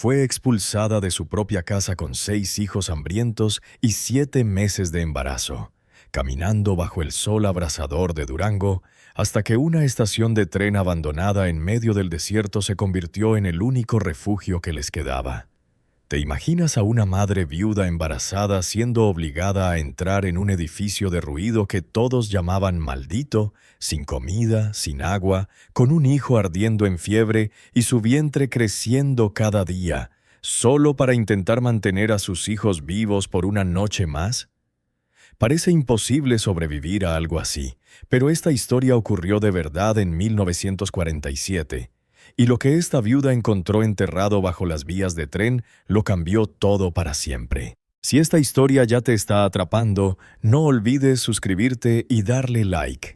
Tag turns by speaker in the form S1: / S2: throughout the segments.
S1: Fue expulsada de su propia casa con 6 hijos hambrientos y 7 meses de embarazo, caminando bajo el sol abrasador de Durango, hasta que una estación de tren abandonada en medio del desierto se convirtió en el único refugio que les quedaba. ¿Te imaginas a una madre viuda embarazada siendo obligada a entrar en un edificio derruido que todos llamaban maldito, sin comida, sin agua, con un hijo ardiendo en fiebre y su vientre creciendo cada día, solo para intentar mantener a sus hijos vivos por una noche más? Parece imposible sobrevivir a algo así, pero esta historia ocurrió de verdad en 1947. Y lo que esta viuda encontró enterrado bajo las vías de tren lo cambió todo para siempre. Si esta historia ya te está atrapando, no olvides suscribirte y darle like.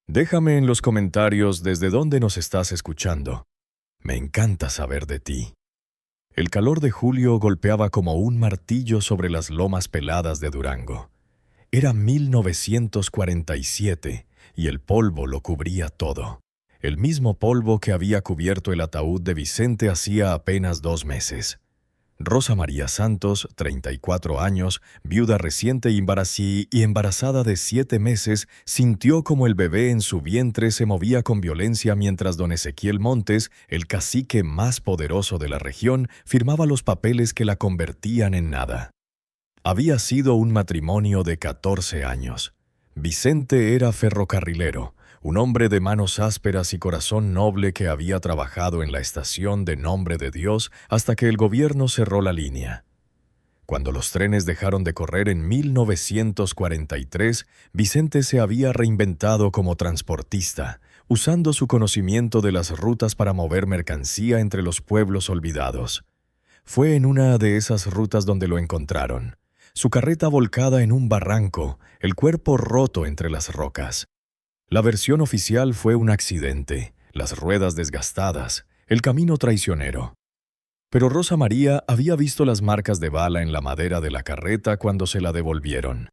S1: Déjame en los comentarios desde dónde nos estás escuchando. Me encanta saber de ti. El calor de julio golpeaba como un martillo sobre las lomas peladas de Durango. Era 1947 y el polvo lo cubría todo. El mismo polvo que había cubierto el ataúd de Vicente hacía apenas 2 meses. Rosa María Santos, 34 años, viuda reciente y embarazada de 7 meses, sintió como el bebé en su vientre se movía con violencia mientras don Ezequiel Montes, el cacique más poderoso de la región, firmaba los papeles que la convertían en nada. Había sido un matrimonio de 14 años. Vicente era ferrocarrilero, un hombre de manos ásperas y corazón noble que había trabajado en la estación de Nombre de Dios hasta que el gobierno cerró la línea. Cuando los trenes dejaron de correr en 1943, Vicente se había reinventado como transportista, usando su conocimiento de las rutas para mover mercancía entre los pueblos olvidados. Fue en una de esas rutas donde lo encontraron. Su carreta volcada en un barranco, el cuerpo roto entre las rocas. La versión oficial fue un accidente, las ruedas desgastadas, el camino traicionero. Pero Rosa María había visto las marcas de bala en la madera de la carreta cuando se la devolvieron.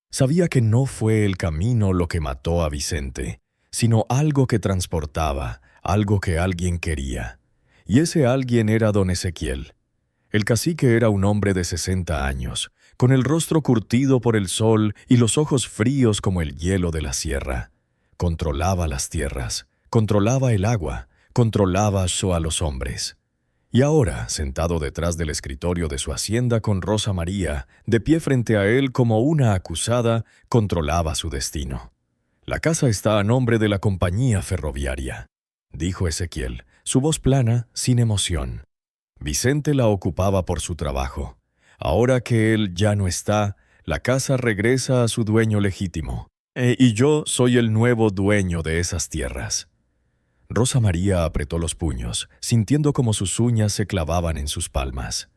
S1: Sabía que no fue el camino lo que mató a Vicente, sino algo que transportaba, algo que alguien quería. Y ese alguien era don Ezequiel. El cacique era un hombre de 60 años, con el rostro curtido por el sol y los ojos fríos como el hielo de la sierra. Controlaba las tierras, controlaba el agua, controlaba a los hombres. Y ahora, sentado detrás del escritorio de su hacienda con Rosa María, de pie frente a él como una acusada, controlaba su destino. «La casa está a nombre de la compañía ferroviaria», dijo Ezequiel, su voz plana, sin emoción. Vicente la ocupaba por su trabajo. Ahora que él ya no está, la casa regresa a su dueño legítimo. Y yo soy el nuevo dueño de esas tierras. Rosa María apretó los puños, sintiendo como sus uñas se clavaban en sus palmas.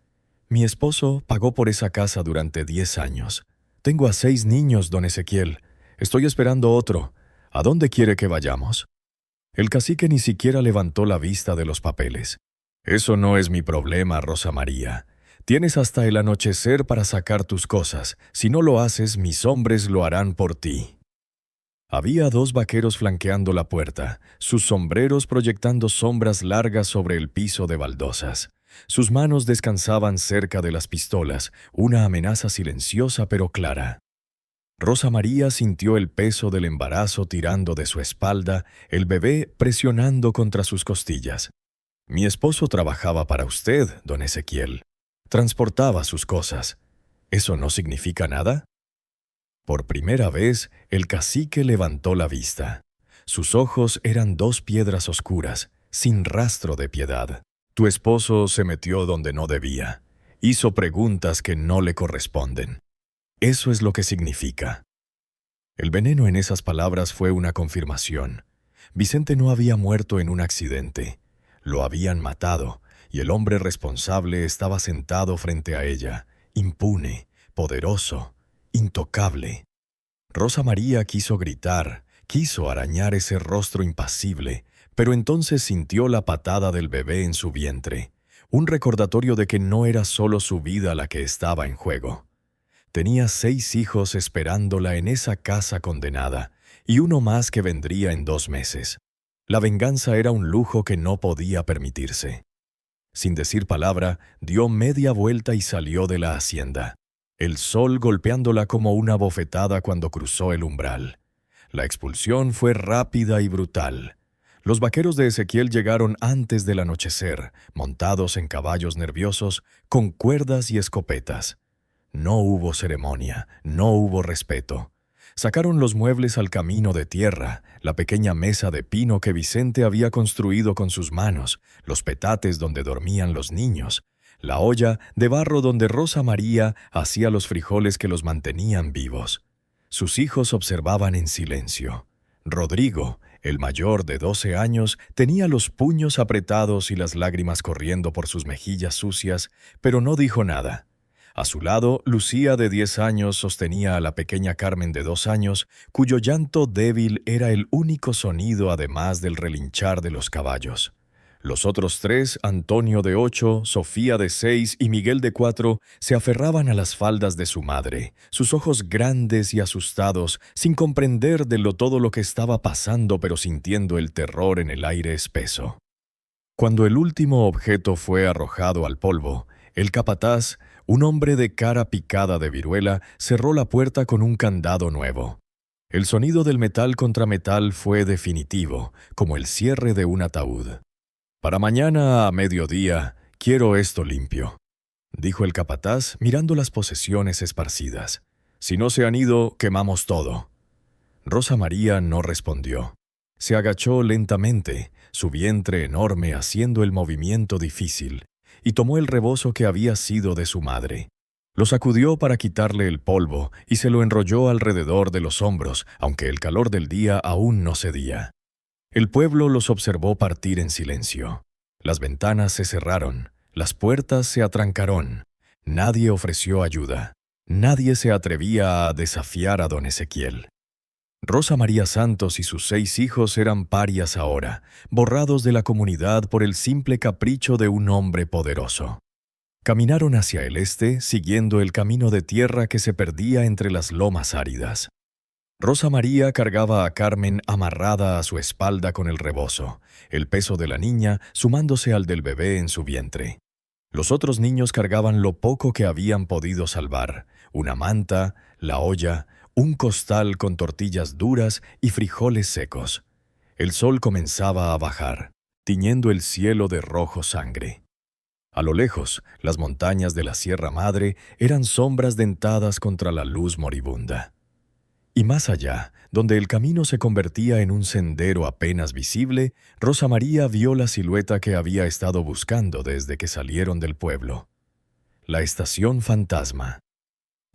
S1: Mi esposo pagó por esa casa durante 10 años. Tengo a 6 niños, don Ezequiel. Estoy esperando otro. ¿A dónde quiere que vayamos? El cacique ni siquiera levantó la vista de los papeles. Eso no es mi problema, Rosa María. Tienes hasta el anochecer para sacar tus cosas. Si no lo haces, mis hombres lo harán por ti. Había 2 vaqueros flanqueando la puerta, sus sombreros proyectando sombras largas sobre el piso de baldosas. Sus manos descansaban cerca de las pistolas, una amenaza silenciosa pero clara. Rosa María sintió el peso del embarazo tirando de su espalda, el bebé presionando contra sus costillas. Mi esposo trabajaba para usted, don Ezequiel. Transportaba sus cosas. ¿Eso no significa nada? Por primera vez, el cacique levantó la vista. Sus ojos eran 2 piedras oscuras, sin rastro de piedad. Tu esposo se metió donde no debía. Hizo preguntas que no le corresponden. Eso es lo que significa. El veneno en esas palabras fue una confirmación. Vicente no había muerto en un accidente. Lo habían matado, y el hombre responsable estaba sentado frente a ella, impune, poderoso, intocable. Rosa María quiso gritar, quiso arañar ese rostro impasible, pero entonces sintió la patada del bebé en su vientre, un recordatorio de que no era solo su vida la que estaba en juego. Tenía 6 hijos esperándola en esa casa condenada, y uno más que vendría en 2 meses. La venganza era un lujo que no podía permitirse. Sin decir palabra, dio media vuelta y salió de la hacienda, el sol golpeándola como una bofetada cuando cruzó el umbral. La expulsión fue rápida y brutal. Los vaqueros de Ezequiel llegaron antes del anochecer, montados en caballos nerviosos, con cuerdas y escopetas. No hubo ceremonia, no hubo respeto. Sacaron los muebles al camino de tierra, la pequeña mesa de pino que Vicente había construido con sus manos, los petates donde dormían los niños, la olla de barro donde Rosa María hacía los frijoles que los mantenían vivos. Sus hijos observaban en silencio. Rodrigo, el mayor de 12 años, tenía los puños apretados y las lágrimas corriendo por sus mejillas sucias, pero no dijo nada. A su lado, Lucía, de 10 años, sostenía a la pequeña Carmen de 2 años, cuyo llanto débil era el único sonido además del relinchar de los caballos. Los otros 3, Antonio de 8, Sofía de 6 y Miguel de 4, se aferraban a las faldas de su madre, sus ojos grandes y asustados, sin comprender todo lo que estaba pasando, pero sintiendo el terror en el aire espeso. Cuando el último objeto fue arrojado al polvo, el capataz, un hombre de cara picada de viruela, cerró la puerta con un candado nuevo. El sonido del metal contra metal fue definitivo, como el cierre de un ataúd. «Para mañana a mediodía quiero esto limpio», dijo el capataz mirando las posesiones esparcidas. «Si no se han ido, quemamos todo». Rosa María no respondió. Se agachó lentamente, su vientre enorme haciendo el movimiento difícil, y tomó el rebozo que había sido de su madre. Lo sacudió para quitarle el polvo y se lo enrolló alrededor de los hombros, aunque el calor del día aún no cedía. El pueblo los observó partir en silencio. Las ventanas se cerraron, las puertas se atrancaron. Nadie ofreció ayuda. Nadie se atrevía a desafiar a don Ezequiel. Rosa María Santos y sus 6 hijos eran parias ahora, borrados de la comunidad por el simple capricho de un hombre poderoso. Caminaron hacia el este, siguiendo el camino de tierra que se perdía entre las lomas áridas. Rosa María cargaba a Carmen amarrada a su espalda con el rebozo, el peso de la niña sumándose al del bebé en su vientre. Los otros niños cargaban lo poco que habían podido salvar, una manta, la olla, un costal con tortillas duras y frijoles secos. El sol comenzaba a bajar, tiñendo el cielo de rojo sangre. A lo lejos, las montañas de la Sierra Madre eran sombras dentadas contra la luz moribunda. Y más allá, donde el camino se convertía en un sendero apenas visible, Rosa María vio la silueta que había estado buscando desde que salieron del pueblo. La estación fantasma.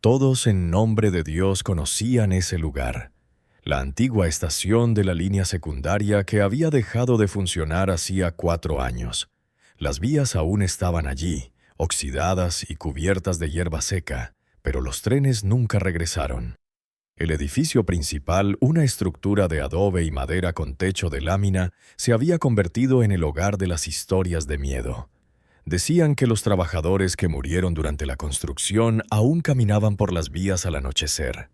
S1: Todos en nombre de Dios conocían ese lugar. La antigua estación de la línea secundaria que había dejado de funcionar hacía 4 años. Las vías aún estaban allí, oxidadas y cubiertas de hierba seca, pero los trenes nunca regresaron. El edificio principal, una estructura de adobe y madera con techo de lámina, se había convertido en el hogar de las historias de miedo. Decían que los trabajadores que murieron durante la construcción aún caminaban por las vías al anochecer.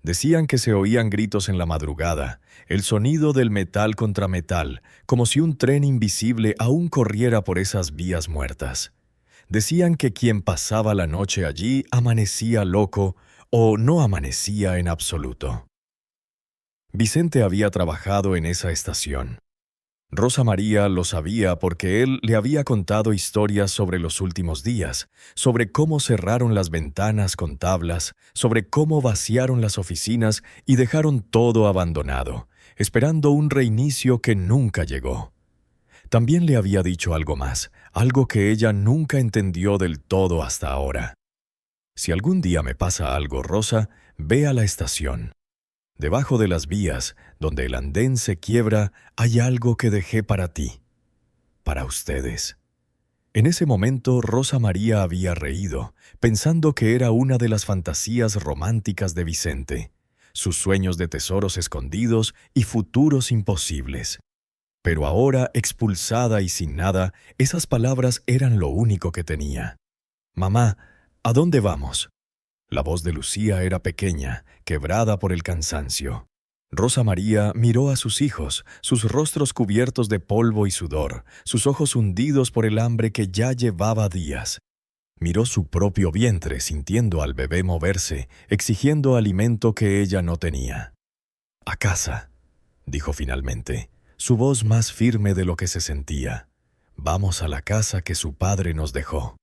S1: Decían que se oían gritos en la madrugada, el sonido del metal contra metal, como si un tren invisible aún corriera por esas vías muertas. Decían que quien pasaba la noche allí amanecía loco o no amanecía en absoluto. Vicente había trabajado en esa estación. Rosa María lo sabía porque él le había contado historias sobre los últimos días, sobre cómo cerraron las ventanas con tablas, sobre cómo vaciaron las oficinas y dejaron todo abandonado, esperando un reinicio que nunca llegó. También le había dicho algo más, algo que ella nunca entendió del todo hasta ahora. Si algún día me pasa algo, Rosa, ve a la estación. Debajo de las vías, donde el andén se quiebra, hay algo que dejé para ti, para ustedes. En ese momento, Rosa María había reído, pensando que era una de las fantasías románticas de Vicente, sus sueños de tesoros escondidos y futuros imposibles. Pero ahora, expulsada y sin nada, esas palabras eran lo único que tenía. «Mamá, ¿a dónde vamos?» La voz de Lucía era pequeña, quebrada por el cansancio. Rosa María miró a sus hijos, sus rostros cubiertos de polvo y sudor, sus ojos hundidos por el hambre que ya llevaba días. Miró su propio vientre, sintiendo al bebé moverse, exigiendo alimento que ella no tenía. «A casa», dijo finalmente, su voz más firme de lo que se sentía. «Vamos a la casa que su padre nos dejó».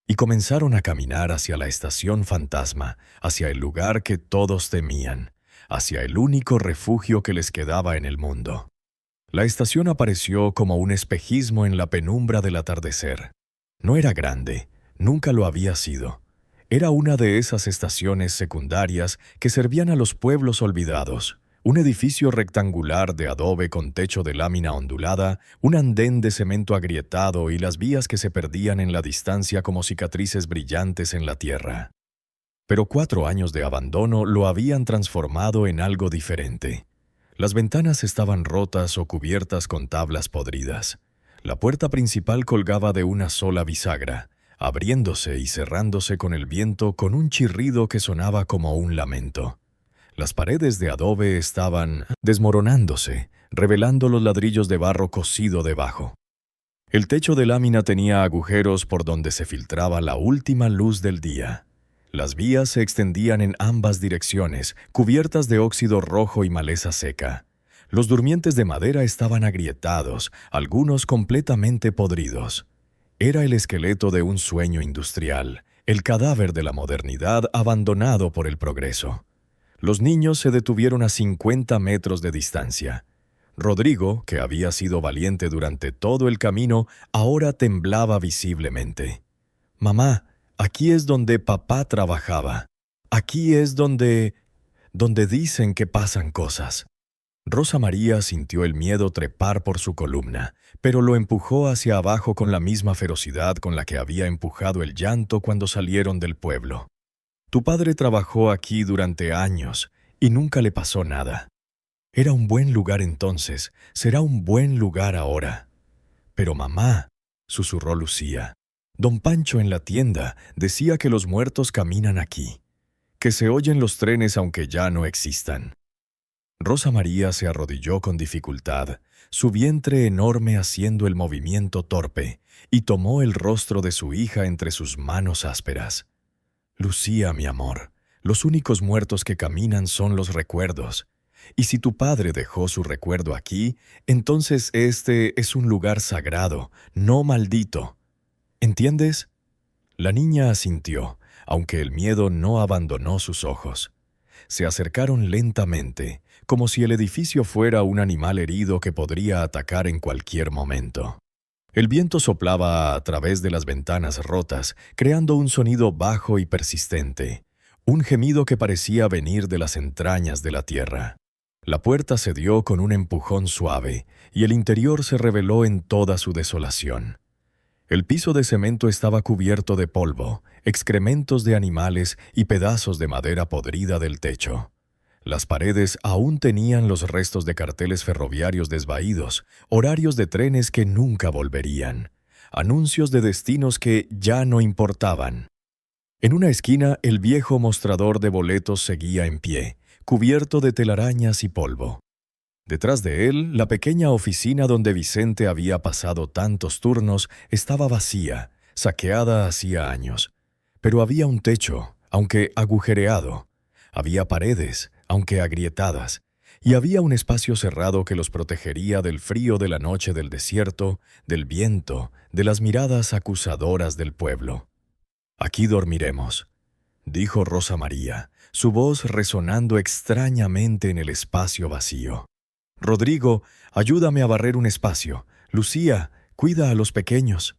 S1: Y comenzaron a caminar hacia la estación fantasma, hacia el lugar que todos temían, hacia el único refugio que les quedaba en el mundo. La estación apareció como un espejismo en la penumbra del atardecer. No era grande, nunca lo había sido. Era una de esas estaciones secundarias que servían a los pueblos olvidados. Un edificio rectangular de adobe con techo de lámina ondulada, un andén de cemento agrietado y las vías que se perdían en la distancia como cicatrices brillantes en la tierra. Pero 4 años de abandono lo habían transformado en algo diferente. Las ventanas estaban rotas o cubiertas con tablas podridas. La puerta principal colgaba de una sola bisagra, abriéndose y cerrándose con el viento con un chirrido que sonaba como un lamento. Las paredes de adobe estaban desmoronándose, revelando los ladrillos de barro cocido debajo. El techo de lámina tenía agujeros por donde se filtraba la última luz del día. Las vías se extendían en ambas direcciones, cubiertas de óxido rojo y maleza seca. Los durmientes de madera estaban agrietados, algunos completamente podridos. Era el esqueleto de un sueño industrial, el cadáver de la modernidad abandonado por el progreso. Los niños se detuvieron a 50 metros de distancia. Rodrigo, que había sido valiente durante todo el camino, ahora temblaba visiblemente. «Mamá, aquí es donde papá trabajaba. Aquí es donde dicen que pasan cosas». Rosa María sintió el miedo trepar por su columna, pero lo empujó hacia abajo con la misma ferocidad con la que había empujado el llanto cuando salieron del pueblo. «Tu padre trabajó aquí durante años y nunca le pasó nada. Era un buen lugar entonces, será un buen lugar ahora». «Pero mamá», susurró Lucía, «don Pancho en la tienda decía que los muertos caminan aquí, que se oyen los trenes aunque ya no existan». Rosa María se arrodilló con dificultad, su vientre enorme haciendo el movimiento torpe, y tomó el rostro de su hija entre sus manos ásperas. «Lucía, mi amor, los únicos muertos que caminan son los recuerdos. Y si tu padre dejó su recuerdo aquí, entonces este es un lugar sagrado, no maldito. ¿Entiendes?». La niña asintió, aunque el miedo no abandonó sus ojos. Se acercaron lentamente, como si el edificio fuera un animal herido que podría atacar en cualquier momento. El viento soplaba a través de las ventanas rotas, creando un sonido bajo y persistente, un gemido que parecía venir de las entrañas de la tierra. La puerta cedió con un empujón suave, y el interior se reveló en toda su desolación. El piso de cemento estaba cubierto de polvo, excrementos de animales y pedazos de madera podrida del techo. Las paredes aún tenían los restos de carteles ferroviarios desvaídos, horarios de trenes que nunca volverían, anuncios de destinos que ya no importaban. En una esquina, el viejo mostrador de boletos seguía en pie, cubierto de telarañas y polvo. Detrás de él, la pequeña oficina donde Vicente había pasado tantos turnos estaba vacía, saqueada hacía años. Pero había un techo, aunque agujereado. Había paredes, aunque agrietadas, y había un espacio cerrado que los protegería del frío de la noche del desierto, del viento, de las miradas acusadoras del pueblo. «Aquí dormiremos», dijo Rosa María, su voz resonando extrañamente en el espacio vacío. «Rodrigo, ayúdame a barrer un espacio. Lucía, cuida a los pequeños».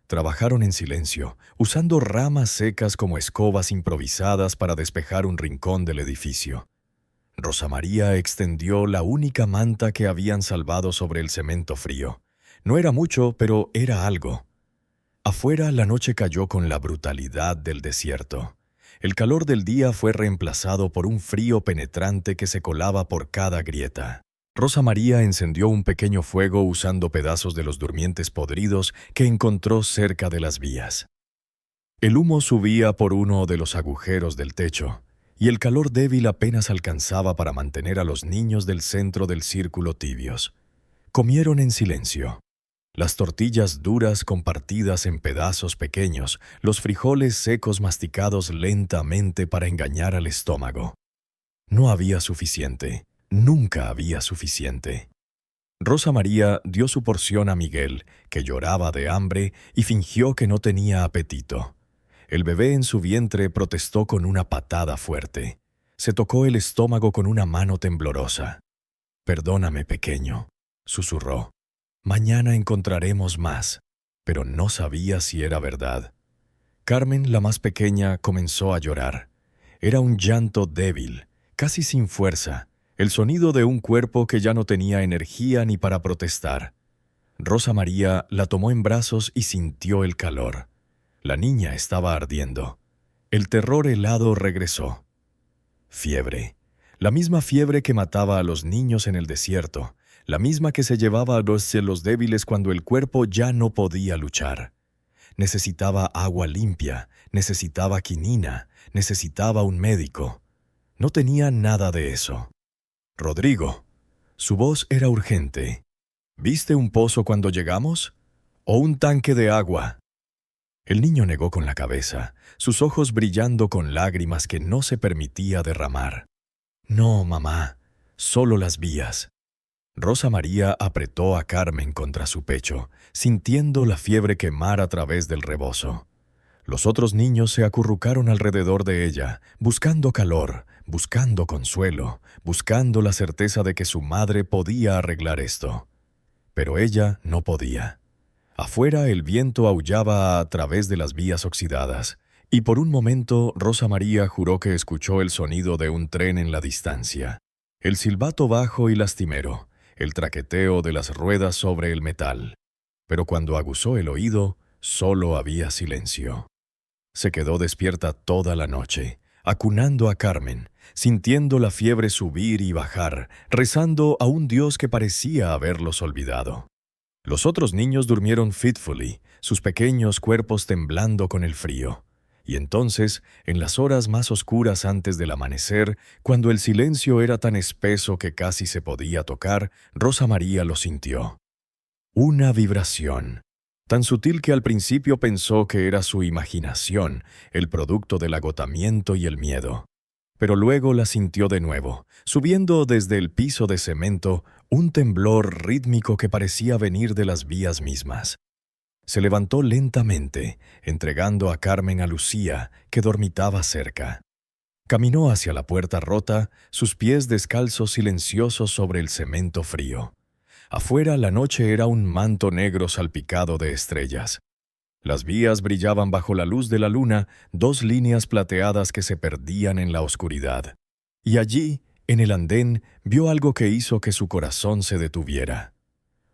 S1: Trabajaron en silencio, usando ramas secas como escobas improvisadas para despejar un rincón del edificio. Rosa María extendió la única manta que habían salvado sobre el cemento frío. No era mucho, pero era algo. Afuera la noche cayó con la brutalidad del desierto. El calor del día fue reemplazado por un frío penetrante que se colaba por cada grieta. Rosa María encendió un pequeño fuego usando pedazos de los durmientes podridos que encontró cerca de las vías. El humo subía por uno de los agujeros del techo, y el calor débil apenas alcanzaba para mantener a los niños del centro del círculo tibios. Comieron en silencio. Las tortillas duras compartidas en pedazos pequeños, los frijoles secos masticados lentamente para engañar al estómago. No había suficiente, nunca había suficiente. Rosa María dio su porción a Miguel, que lloraba de hambre y fingió que no tenía apetito. El bebé en su vientre protestó con una patada fuerte. Se tocó el estómago con una mano temblorosa. «Perdóname, pequeño», susurró. «Mañana encontraremos más». Pero no sabía si era verdad. Carmen, la más pequeña, comenzó a llorar. Era un llanto débil, casi sin fuerza, el sonido de un cuerpo que ya no tenía energía ni para protestar. Rosa María la tomó en brazos y sintió el calor. La niña estaba ardiendo. El terror helado regresó. Fiebre. La misma fiebre que mataba a los niños en el desierto, la misma que se llevaba a los débiles cuando el cuerpo ya no podía luchar. Necesitaba agua limpia, necesitaba quinina, necesitaba un médico. No tenía nada de eso. «Rodrigo». Su voz era urgente. «¿Viste un pozo cuando llegamos? ¿O un tanque de agua?» El niño negó con la cabeza, sus ojos brillando con lágrimas que no se permitía derramar. «No, mamá, solo las vías». Rosa María apretó a Carmen contra su pecho, sintiendo la fiebre quemar a través del rebozo. Los otros niños se acurrucaron alrededor de ella, buscando calor, buscando consuelo, buscando la certeza de que su madre podía arreglar esto. Pero ella no podía. Afuera el viento aullaba a través de las vías oxidadas, y por un momento Rosa María juró que escuchó el sonido de un tren en la distancia, el silbato bajo y lastimero, el traqueteo de las ruedas sobre el metal. Pero cuando aguzó el oído, solo había silencio. Se quedó despierta toda la noche, acunando a Carmen, sintiendo la fiebre subir y bajar, rezando a un Dios que parecía haberlos olvidado. Los otros niños durmieron fitfully, sus pequeños cuerpos temblando con el frío. Y entonces, en las horas más oscuras antes del amanecer, cuando el silencio era tan espeso que casi se podía tocar, Rosa María lo sintió. Una vibración, tan sutil que al principio pensó que era su imaginación, el producto del agotamiento y el miedo. Pero luego la sintió de nuevo, subiendo desde el piso de cemento un temblor rítmico que parecía venir de las vías mismas. Se levantó lentamente, entregando a Carmen a Lucía, que dormitaba cerca. Caminó hacia la puerta rota, sus pies descalzos silenciosos sobre el cemento frío. Afuera la noche era un manto negro salpicado de estrellas. Las vías brillaban bajo la luz de la luna, dos líneas plateadas que se perdían en la oscuridad. Y allí, en el andén, vio algo que hizo que su corazón se detuviera.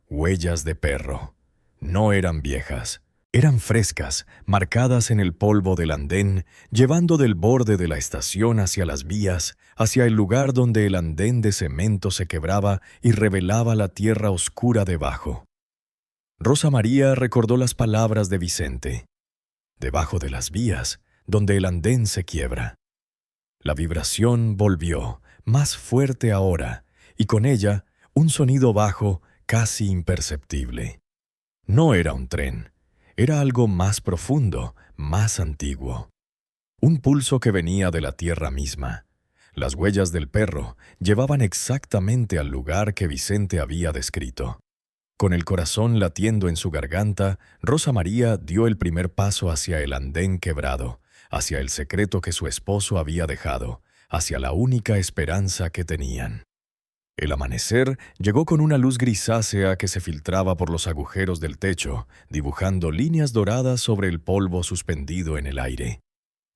S1: Huellas de perro. No eran viejas, eran frescas, marcadas en el polvo del andén, llevando del borde de la estación hacia las vías, hacia el lugar donde el andén de cemento se quebraba y revelaba la tierra oscura debajo. Rosa María recordó las palabras de Vicente. Debajo de las vías, donde el andén se quiebra. La vibración volvió, más fuerte ahora, y con ella un sonido bajo, casi imperceptible. No era un tren, era algo más profundo, más antiguo. Un pulso que venía de la tierra misma. Las huellas del perro llevaban exactamente al lugar que Vicente había descrito. Con el corazón latiendo en su garganta, Rosa María dio el primer paso hacia el andén quebrado, hacia el secreto que su esposo había dejado, hacia la única esperanza que tenían. El amanecer llegó con una luz grisácea que se filtraba por los agujeros del techo, dibujando líneas doradas sobre el polvo suspendido en el aire.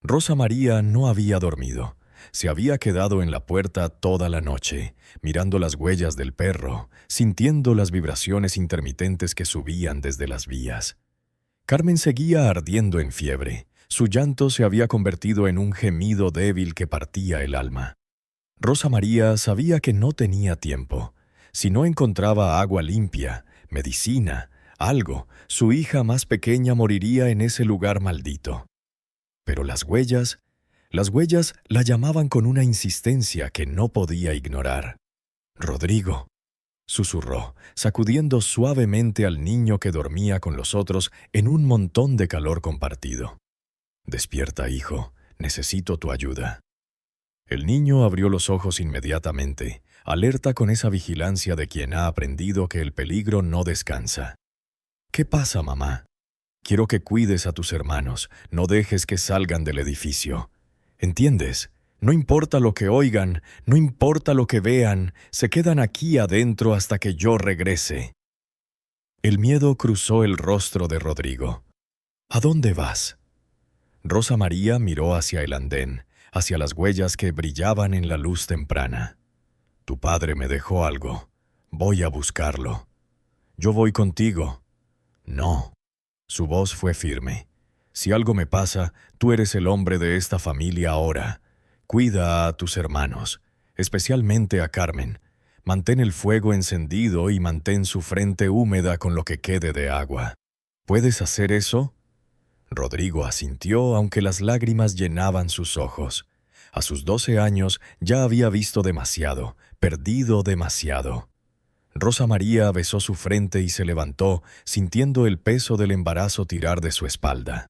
S1: Rosa María no había dormido. Se había quedado en la puerta toda la noche, mirando las huellas del perro, sintiendo las vibraciones intermitentes que subían desde las vías. Carmen seguía ardiendo en fiebre. Su llanto se había convertido en un gemido débil que partía el alma. Rosa María sabía que no tenía tiempo. Si no encontraba agua limpia, medicina, algo, su hija más pequeña moriría en ese lugar maldito. Pero las huellas Las huellas la llamaban con una insistencia que no podía ignorar. «Rodrigo», susurró, sacudiendo suavemente al niño que dormía con los otros en un montón de calor compartido. «Despierta, hijo, necesito tu ayuda». El niño abrió los ojos inmediatamente, alerta con esa vigilancia de quien ha aprendido que el peligro no descansa. «¿Qué pasa, mamá? Quiero que cuides a tus hermanos, no dejes que salgan del edificio. ¿Entiendes? No importa lo que oigan, no importa lo que vean, se quedan aquí adentro hasta que yo regrese». El miedo cruzó el rostro de Rodrigo. «¿A dónde vas?» Rosa María miró hacia el andén, hacia las huellas que brillaban en la luz temprana. «Tu padre me dejó algo. Voy a buscarlo». «Yo voy contigo». «No». Su voz fue firme. «Si algo me pasa, tú eres el hombre de esta familia ahora. Cuida a tus hermanos, especialmente a Carmen. Mantén el fuego encendido y mantén su frente húmeda con lo que quede de agua. ¿Puedes hacer eso?» Rodrigo asintió, aunque las lágrimas llenaban sus ojos. A sus 12 años ya había visto demasiado, perdido demasiado. Rosa María besó su frente y se levantó, sintiendo el peso del embarazo tirar de su espalda.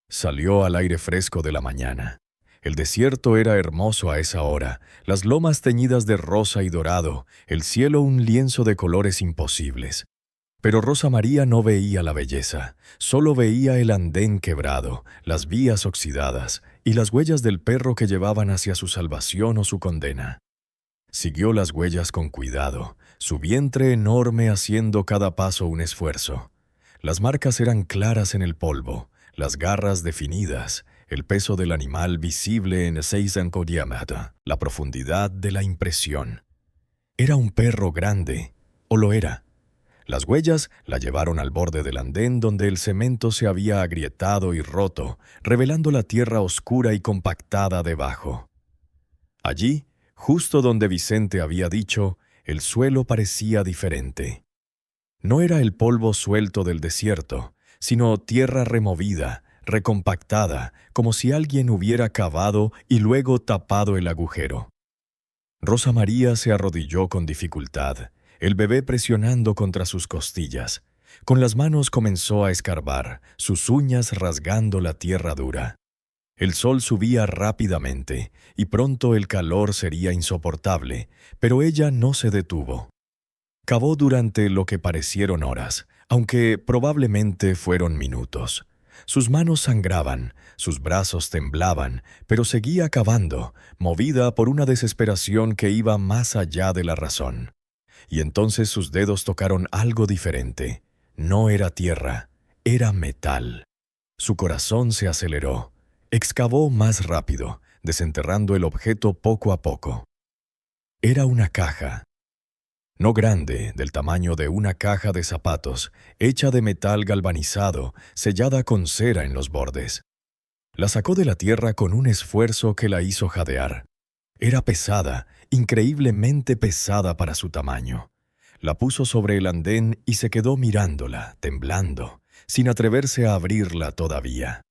S1: Salió al aire fresco de la mañana. El desierto era hermoso a esa hora, las lomas teñidas de rosa y dorado, el cielo un lienzo de colores imposibles. Pero Rosa María no veía la belleza, solo veía el andén quebrado, las vías oxidadas y las huellas del perro que llevaban hacia su salvación o su condena. Siguió las huellas con cuidado, su vientre enorme haciendo cada paso un esfuerzo. Las marcas eran claras en el polvo, las garras definidas, el peso del animal visible en 6 diámetro, la profundidad de la impresión. Era un perro grande, o lo era. Las huellas la llevaron al borde del andén donde el cemento se había agrietado y roto, revelando la tierra oscura y compactada debajo. Allí, justo donde Vicente había dicho, el suelo parecía diferente. No era el polvo suelto del desierto, sino tierra removida, recompactada, como si alguien hubiera cavado y luego tapado el agujero. Rosa María se arrodilló con dificultad, el bebé presionando contra sus costillas. Con las manos comenzó a escarbar, sus uñas rasgando la tierra dura. El sol subía rápidamente, y pronto el calor sería insoportable, pero ella no se detuvo. Cavó durante lo que parecieron horas, aunque probablemente fueron minutos. Sus manos sangraban, sus brazos temblaban, pero seguía cavando, movida por una desesperación que iba más allá de la razón. Y entonces sus dedos tocaron algo diferente. No era tierra, era metal. Su corazón se aceleró. Excavó más rápido, desenterrando el objeto poco a poco. Era una caja. No grande, del tamaño de una caja de zapatos, hecha de metal galvanizado, sellada con cera en los bordes. La sacó de la tierra con un esfuerzo que la hizo jadear. Era pesada, increíblemente pesada para su tamaño. La puso sobre el andén y se quedó mirándola, temblando, sin atreverse a abrirla todavía.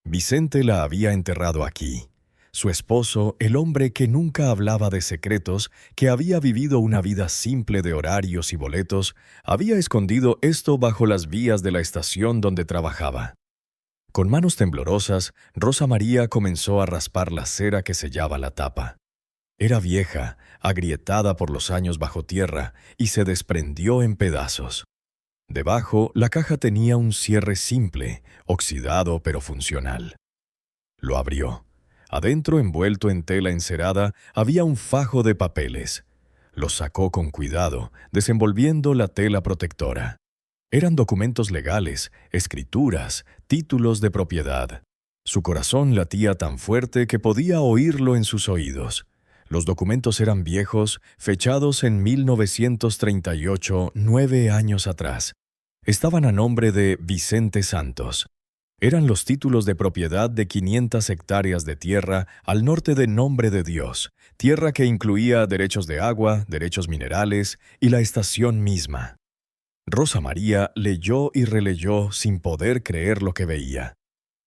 S1: Vicente la había enterrado aquí. Su esposo, el hombre que nunca hablaba de secretos, que había vivido una vida simple de horarios y boletos, había escondido esto bajo las vías de la estación donde trabajaba. Con manos temblorosas, Rosa María comenzó a raspar la cera que sellaba la tapa. Era vieja, agrietada por los años bajo tierra, y se desprendió en pedazos. Debajo, la caja tenía un cierre simple, oxidado pero funcional. Lo abrió. Adentro, envuelto en tela encerada, había un fajo de papeles. Los sacó con cuidado, desenvolviendo la tela protectora. Eran documentos legales, escrituras, títulos de propiedad. Su corazón latía tan fuerte que podía oírlo en sus oídos. Los documentos eran viejos, fechados en 1938, 9 años atrás. Estaban a nombre de Vicente Santos. Eran los títulos de propiedad de 500 hectáreas de tierra al norte de Nombre de Dios, tierra que incluía derechos de agua, derechos minerales y la estación misma. Rosa María leyó y releyó sin poder creer lo que veía.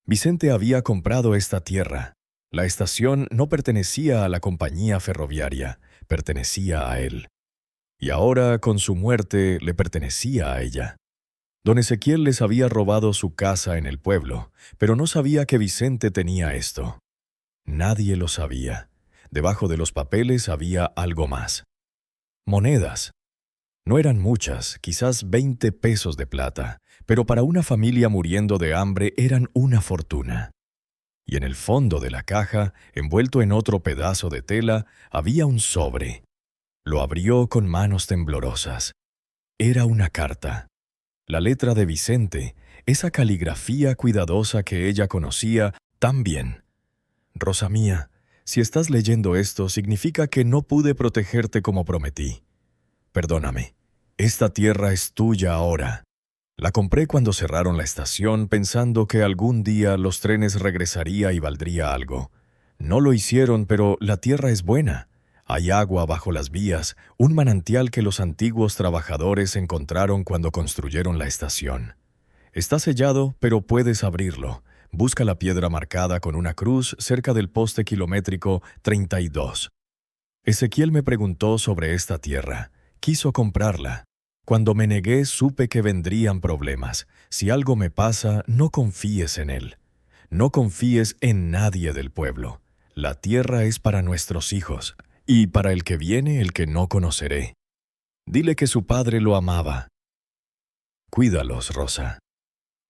S1: Vicente había comprado esta tierra. La estación no pertenecía a la compañía ferroviaria, pertenecía a él. Y ahora, con su muerte, le pertenecía a ella. Don Ezequiel les había robado su casa en el pueblo, pero no sabía que Vicente tenía esto. Nadie lo sabía. Debajo de los papeles había algo más. Monedas. No eran muchas, quizás 20 pesos de plata, pero para una familia muriendo de hambre eran una fortuna. Y en el fondo de la caja, envuelto en otro pedazo de tela, había un sobre. Lo abrió con manos temblorosas. Era una carta. La letra de Vicente, esa caligrafía cuidadosa que ella conocía tan bien. Rosa mía, si estás leyendo esto, significa que no pude protegerte como prometí. Perdóname. Esta tierra es tuya ahora. La compré cuando cerraron la estación pensando que algún día los trenes regresaría y valdría algo. No lo hicieron, pero la tierra es buena. Hay agua bajo las vías, un manantial que los antiguos trabajadores encontraron cuando construyeron la estación. Está sellado, pero puedes abrirlo. Busca la piedra marcada con una cruz cerca del poste kilométrico 32. Ezequiel me preguntó sobre esta tierra. Quiso comprarla. Cuando me negué, supe que vendrían problemas. Si algo me pasa, no confíes en él. No confíes en nadie del pueblo. La tierra es para nuestros hijos, y para el que viene el que no conoceré. Dile que su padre lo amaba. Cuídalos, Rosa.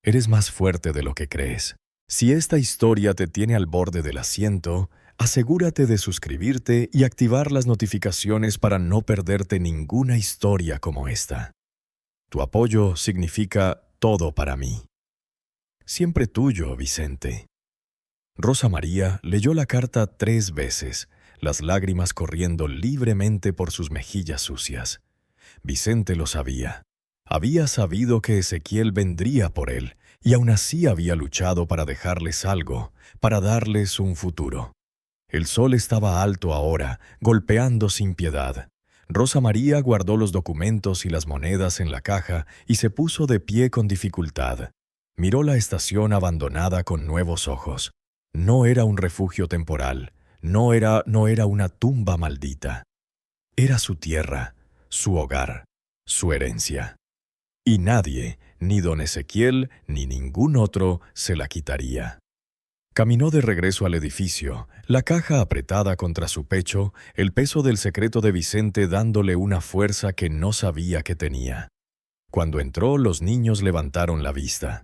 S1: Eres más fuerte de lo que crees. Si esta historia te tiene al borde del asiento, asegúrate de suscribirte y activar las notificaciones para no perderte ninguna historia como esta. Tu apoyo significa todo para mí. Siempre tuyo, Vicente. Rosa María leyó la carta 3 veces, las lágrimas corriendo libremente por sus mejillas sucias. Vicente lo sabía. Había sabido que Ezequiel vendría por él, y aún así había luchado para dejarles algo, para darles un futuro. El sol estaba alto ahora, golpeando sin piedad. Rosa María guardó los documentos y las monedas en la caja y se puso de pie con dificultad. Miró la estación abandonada con nuevos ojos. No era un refugio temporal, no era una tumba maldita. Era su tierra, su hogar, su herencia. Y nadie, ni don Ezequiel, ni ningún otro, se la quitaría. Caminó de regreso al edificio, la caja apretada contra su pecho, el peso del secreto de Vicente dándole una fuerza que no sabía que tenía. Cuando entró, los niños levantaron la vista.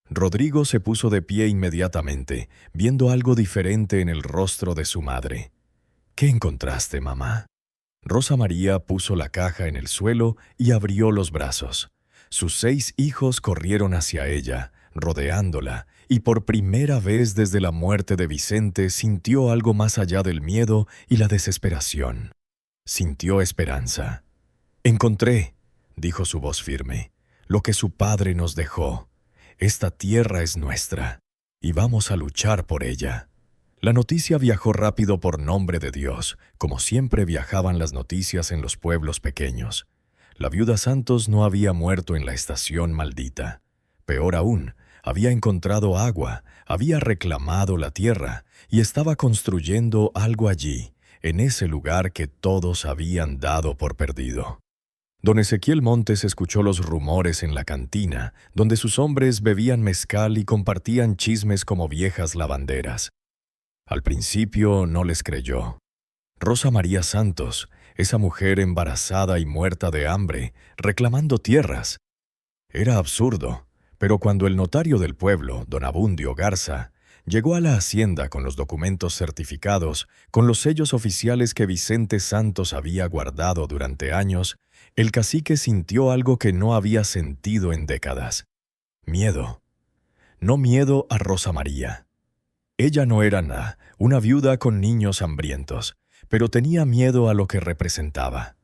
S1: Rodrigo se puso de pie inmediatamente, viendo algo diferente en el rostro de su madre. ¿Qué encontraste, mamá? Rosa María puso la caja en el suelo y abrió los brazos. Sus 6 hijos corrieron hacia ella, rodeándola, y por primera vez desde la muerte de Vicente sintió algo más allá del miedo y la desesperación. Sintió esperanza. «Encontré», dijo su voz firme, «lo que su padre nos dejó. Esta tierra es nuestra, y vamos a luchar por ella». La noticia viajó rápido por nombre de Dios, como siempre viajaban las noticias en los pueblos pequeños. La viuda Santos no había muerto en la estación maldita. Peor aún, había encontrado agua, había reclamado la tierra y estaba construyendo algo allí, en ese lugar que todos habían dado por perdido. Don Ezequiel Montes escuchó los rumores en la cantina, donde sus hombres bebían mezcal y compartían chismes como viejas lavanderas. Al principio no les creyó. Rosa María Santos, esa mujer embarazada y muerta de hambre, reclamando tierras. Era absurdo, pero cuando el notario del pueblo, don Abundio Garza, llegó a la hacienda con los documentos certificados, con los sellos oficiales que Vicente Santos había guardado durante años, el cacique sintió algo que no había sentido en décadas. Miedo. No miedo a Rosa María. Ella no era nada, una viuda con niños hambrientos, pero tenía miedo a lo que representaba.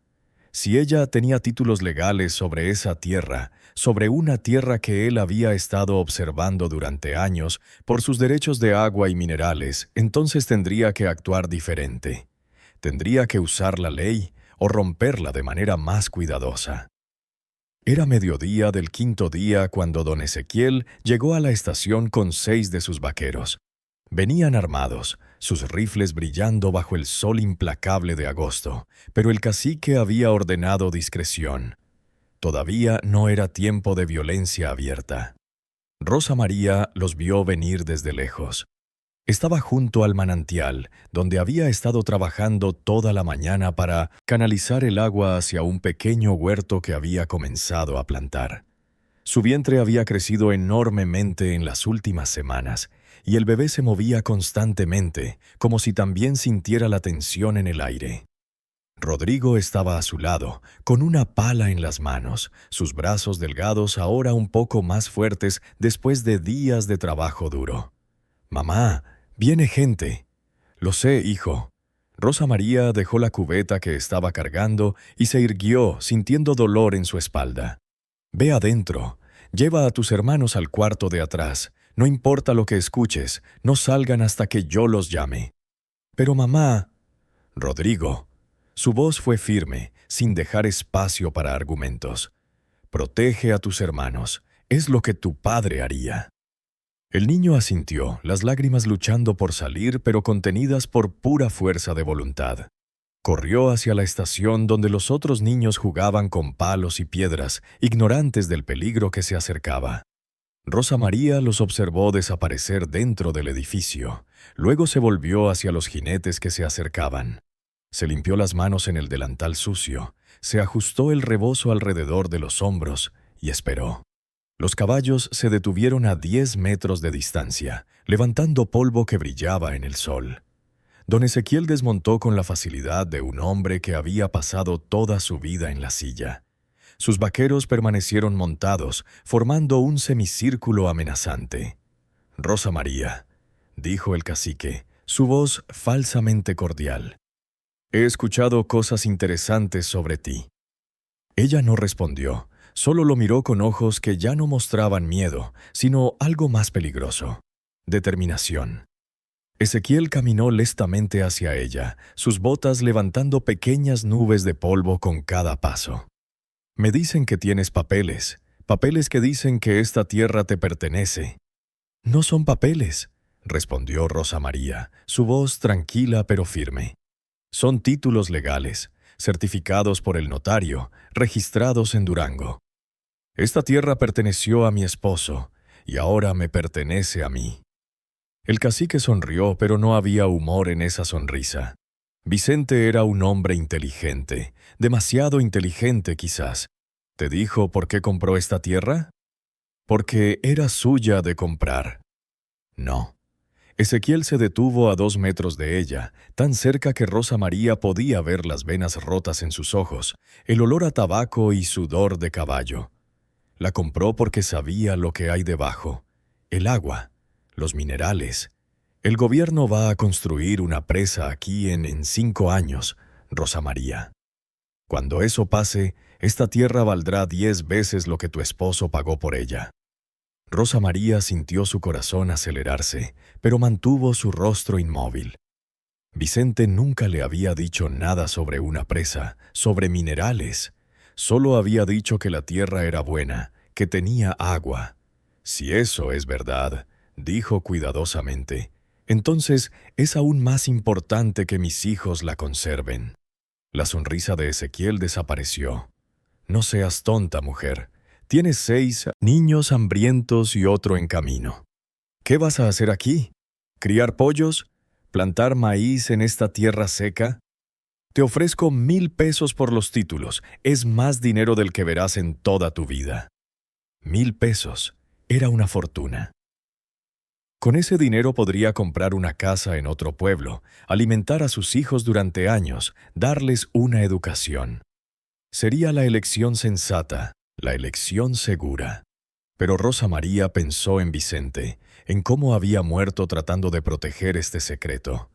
S1: Si ella tenía títulos legales sobre esa tierra, sobre una tierra que él había estado observando durante años por sus derechos de agua y minerales, entonces tendría que actuar diferente. Tendría que usar la ley o romperla de manera más cuidadosa. Era mediodía del 5.º día cuando don Ezequiel llegó a la estación con 6 de sus vaqueros. Venían armados, sus rifles brillando bajo el sol implacable de agosto, pero el cacique había ordenado discreción. Todavía no era tiempo de violencia abierta. Rosa María los vio venir desde lejos. Estaba junto al manantial, donde había estado trabajando toda la mañana para canalizar el agua hacia un pequeño huerto que había comenzado a plantar. Su vientre había crecido enormemente en las últimas semanas, y el bebé se movía constantemente, como si también sintiera la tensión en el aire. Rodrigo estaba a su lado, con una pala en las manos, sus brazos delgados ahora un poco más fuertes después de días de trabajo duro. «Mamá, viene gente». «Lo sé, hijo». Rosa María dejó la cubeta que estaba cargando y se irguió, sintiendo dolor en su espalda. «Ve adentro. Lleva a tus hermanos al cuarto de atrás. No importa lo que escuches, no salgan hasta que yo los llame». «Pero mamá...» «Rodrigo». Su voz fue firme, sin dejar espacio para argumentos. «Protege a tus hermanos. Es lo que tu padre haría». El niño asintió, las lágrimas luchando por salir, pero contenidas por pura fuerza de voluntad. Corrió hacia la estación donde los otros niños jugaban con palos y piedras, ignorantes del peligro que se acercaba. Rosa María los observó desaparecer dentro del edificio. Luego se volvió hacia los jinetes que se acercaban. Se limpió las manos en el delantal sucio, se ajustó el rebozo alrededor de los hombros y esperó. Los caballos se detuvieron a 10 metros de distancia, levantando polvo que brillaba en el sol. Don Ezequiel desmontó con la facilidad de un hombre que había pasado toda su vida en la silla. Sus vaqueros permanecieron montados, formando un semicírculo amenazante. «Rosa María», dijo el cacique, su voz falsamente cordial. «He escuchado cosas interesantes sobre ti». Ella no respondió, solo lo miró con ojos que ya no mostraban miedo, sino algo más peligroso: determinación. Ezequiel caminó lentamente hacia ella, sus botas levantando pequeñas nubes de polvo con cada paso. «Me dicen que tienes papeles, papeles que dicen que esta tierra te pertenece». «No son papeles», respondió Rosa María, su voz tranquila pero firme. «Son títulos legales, certificados por el notario, registrados en Durango. Esta tierra perteneció a mi esposo, y ahora me pertenece a mí». El cacique sonrió, pero no había humor en esa sonrisa. Vicente era un hombre inteligente, demasiado inteligente quizás. ¿Te dijo por qué compró esta tierra? «Porque era suya de comprar». «No». Ezequiel se detuvo a 2 metros de ella, tan cerca que Rosa María podía ver las venas rotas en sus ojos, el olor a tabaco y sudor de caballo. La compró porque sabía lo que hay debajo: el agua, los minerales. El gobierno va a construir una presa aquí en 5 años, Rosa María. Cuando eso pase, esta tierra valdrá 10 veces lo que tu esposo pagó por ella. Rosa María sintió su corazón acelerarse, pero mantuvo su rostro inmóvil. Vicente nunca le había dicho nada sobre una presa, sobre minerales. Solo había dicho que la tierra era buena, que tenía agua. «Si eso es verdad», dijo cuidadosamente, «entonces es aún más importante que mis hijos la conserven». La sonrisa de Ezequiel desapareció. «No seas tonta, mujer. Tienes 6 niños hambrientos y otro en camino. ¿Qué vas a hacer aquí? ¿Criar pollos? ¿Plantar maíz en esta tierra seca? Te ofrezco 1000 pesos por los títulos. Es más dinero del que verás en toda tu vida». 1000 pesos. Era una fortuna. Con ese dinero podría comprar una casa en otro pueblo, alimentar a sus hijos durante años, darles una educación. Sería la elección sensata, la elección segura. Pero Rosa María pensó en Vicente, en cómo había muerto tratando de proteger este secreto.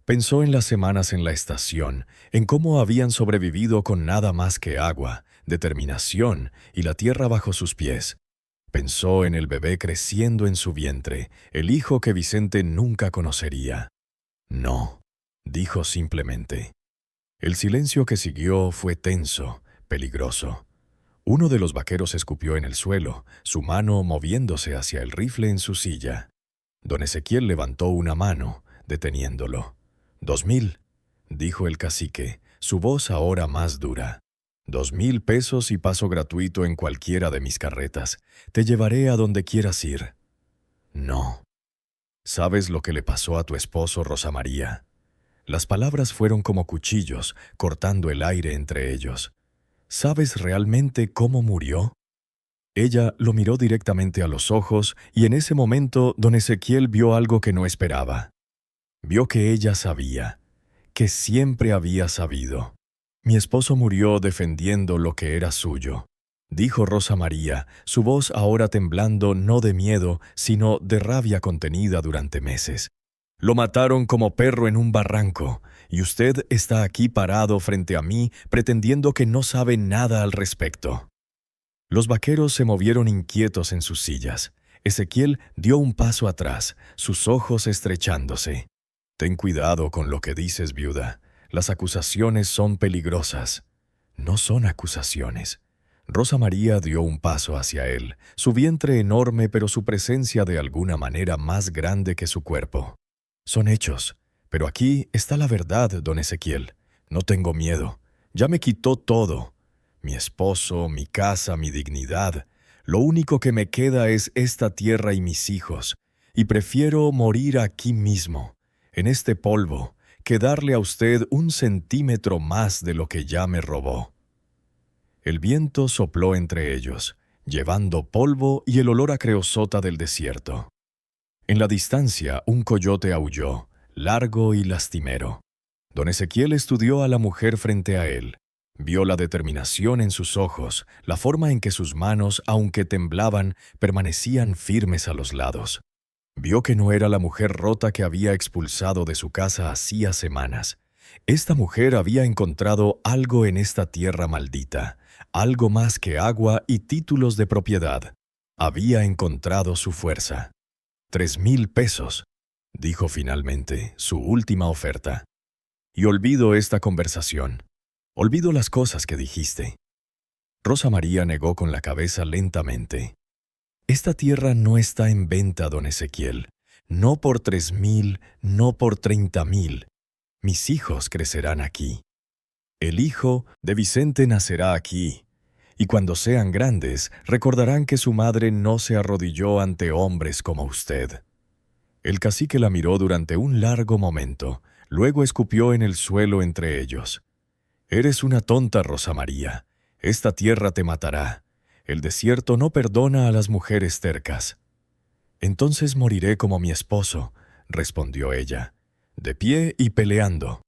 S1: Pensó en las semanas en la estación, en cómo habían sobrevivido con nada más que agua, determinación y la tierra bajo sus pies. Pensó en el bebé creciendo en su vientre, el hijo que Vicente nunca conocería. «No», dijo simplemente. El silencio que siguió fue tenso, peligroso. Uno de los vaqueros escupió en el suelo, su mano moviéndose hacia el rifle en su silla. Don Ezequiel levantó una mano, deteniéndolo. 2000, dijo el cacique, su voz ahora más dura. 2000 pesos y paso gratuito en cualquiera de mis carretas. Te llevaré a donde quieras ir. No. ¿Sabes lo que le pasó a tu esposo, Rosa María? Las palabras fueron como cuchillos, cortando el aire entre ellos. ¿Sabes realmente cómo murió? Ella lo miró directamente a los ojos y en ese momento don Ezequiel vio algo que no esperaba. Vio que ella sabía, que siempre había sabido. Mi esposo murió defendiendo lo que era suyo, dijo Rosa María, su voz ahora temblando no de miedo, sino de rabia contenida durante meses. Lo mataron como perro en un barranco, y usted está aquí parado frente a mí pretendiendo que no sabe nada al respecto. Los vaqueros se movieron inquietos en sus sillas. Ezequiel dio un paso atrás, sus ojos estrechándose. Ten cuidado con lo que dices, viuda. Las acusaciones son peligrosas. No son acusaciones. Rosa María dio un paso hacia él, su vientre enorme pero su presencia de alguna manera más grande que su cuerpo. Son hechos, pero aquí está la verdad, don Ezequiel. No tengo miedo. Ya me quitó todo. Mi esposo, mi casa, mi dignidad. Lo único que me queda es esta tierra y mis hijos, y prefiero morir aquí mismo, en este polvo, que darle a usted 1 centímetro más de lo que ya me robó. El viento sopló entre ellos, llevando polvo y el olor a creosota del desierto. En la distancia, un coyote aulló, largo y lastimero. Don Ezequiel estudió a la mujer frente a él. Vio la determinación en sus ojos, la forma en que sus manos, aunque temblaban, permanecían firmes a los lados. Vio que no era la mujer rota que había expulsado de su casa hacía semanas. Esta mujer había encontrado algo en esta tierra maldita, algo más que agua y títulos de propiedad. Había encontrado su fuerza. 3000 pesos, dijo finalmente, su última oferta. Y olvido esta conversación. Olvido las cosas que dijiste. Rosa María negó con la cabeza lentamente. Esta tierra no está en venta, don Ezequiel. No por 3000, no por 30,000. Mis hijos crecerán aquí. El hijo de Vicente nacerá aquí. Y cuando sean grandes, recordarán que su madre no se arrodilló ante hombres como usted. El cacique la miró durante un largo momento, luego escupió en el suelo entre ellos. Eres una tonta, Rosa María. Esta tierra te matará. El desierto no perdona a las mujeres tercas. Entonces moriré como mi esposo, respondió ella, de pie y peleando.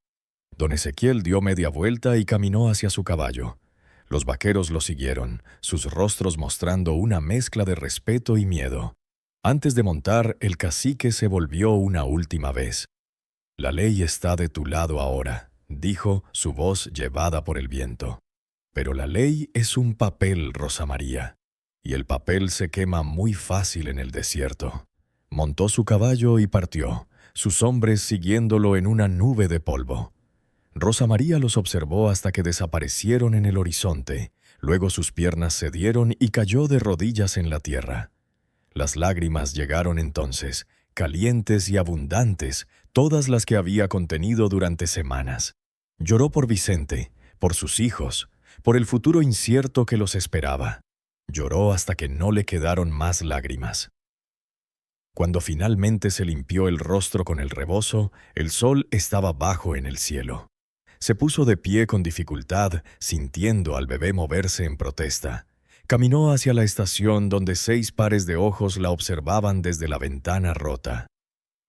S1: Don Ezequiel dio media vuelta y caminó hacia su caballo. Los vaqueros lo siguieron, sus rostros mostrando una mezcla de respeto y miedo. Antes de montar, el cacique se volvió una última vez. La ley está de tu lado ahora, dijo, su voz llevada por el viento. Pero la ley es un papel, Rosa María, y el papel se quema muy fácil en el desierto. Montó su caballo y partió, sus hombres siguiéndolo en una nube de polvo. Rosa María los observó hasta que desaparecieron en el horizonte, luego sus piernas cedieron y cayó de rodillas en la tierra. Las lágrimas llegaron entonces, calientes y abundantes, todas las que había contenido durante semanas. Lloró por Vicente, por sus hijos, por el futuro incierto que los esperaba. Lloró hasta que no le quedaron más lágrimas. Cuando finalmente se limpió el rostro con el rebozo, el sol estaba bajo en el cielo. Se puso de pie con dificultad, sintiendo al bebé moverse en protesta. Caminó hacia la estación donde 6 pares de ojos la observaban desde la ventana rota.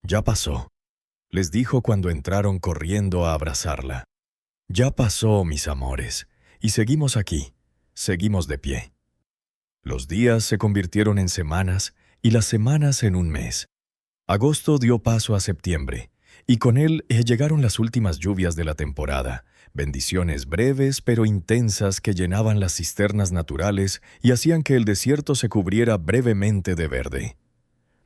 S1: «Ya pasó», les dijo cuando entraron corriendo a abrazarla. «Ya pasó, mis amores, y seguimos aquí, seguimos de pie». Los días se convirtieron en semanas y las semanas en un mes. Agosto dio paso a septiembre, y con él llegaron las últimas lluvias de la temporada, bendiciones breves pero intensas que llenaban las cisternas naturales y hacían que el desierto se cubriera brevemente de verde.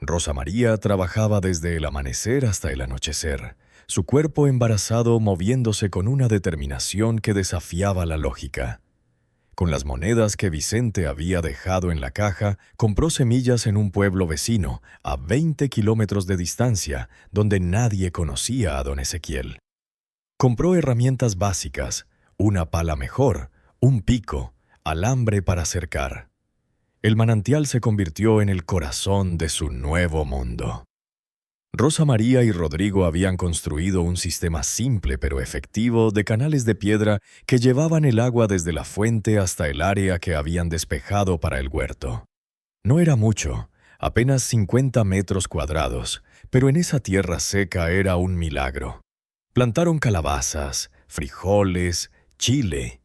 S1: Rosa María trabajaba desde el amanecer hasta el anochecer, su cuerpo embarazado moviéndose con una determinación que desafiaba la lógica. Con las monedas que Vicente había dejado en la caja, compró semillas en un pueblo vecino, a 20 kilómetros de distancia, donde nadie conocía a don Ezequiel. Compró herramientas básicas, una pala mejor, un pico, alambre para cercar. El manantial se convirtió en el corazón de su nuevo mundo. Rosa María y Rodrigo habían construido un sistema simple pero efectivo de canales de piedra que llevaban el agua desde la fuente hasta el área que habían despejado para el huerto. No era mucho, apenas 50 metros cuadrados, pero en esa tierra seca era un milagro. Plantaron calabazas, frijoles, chile.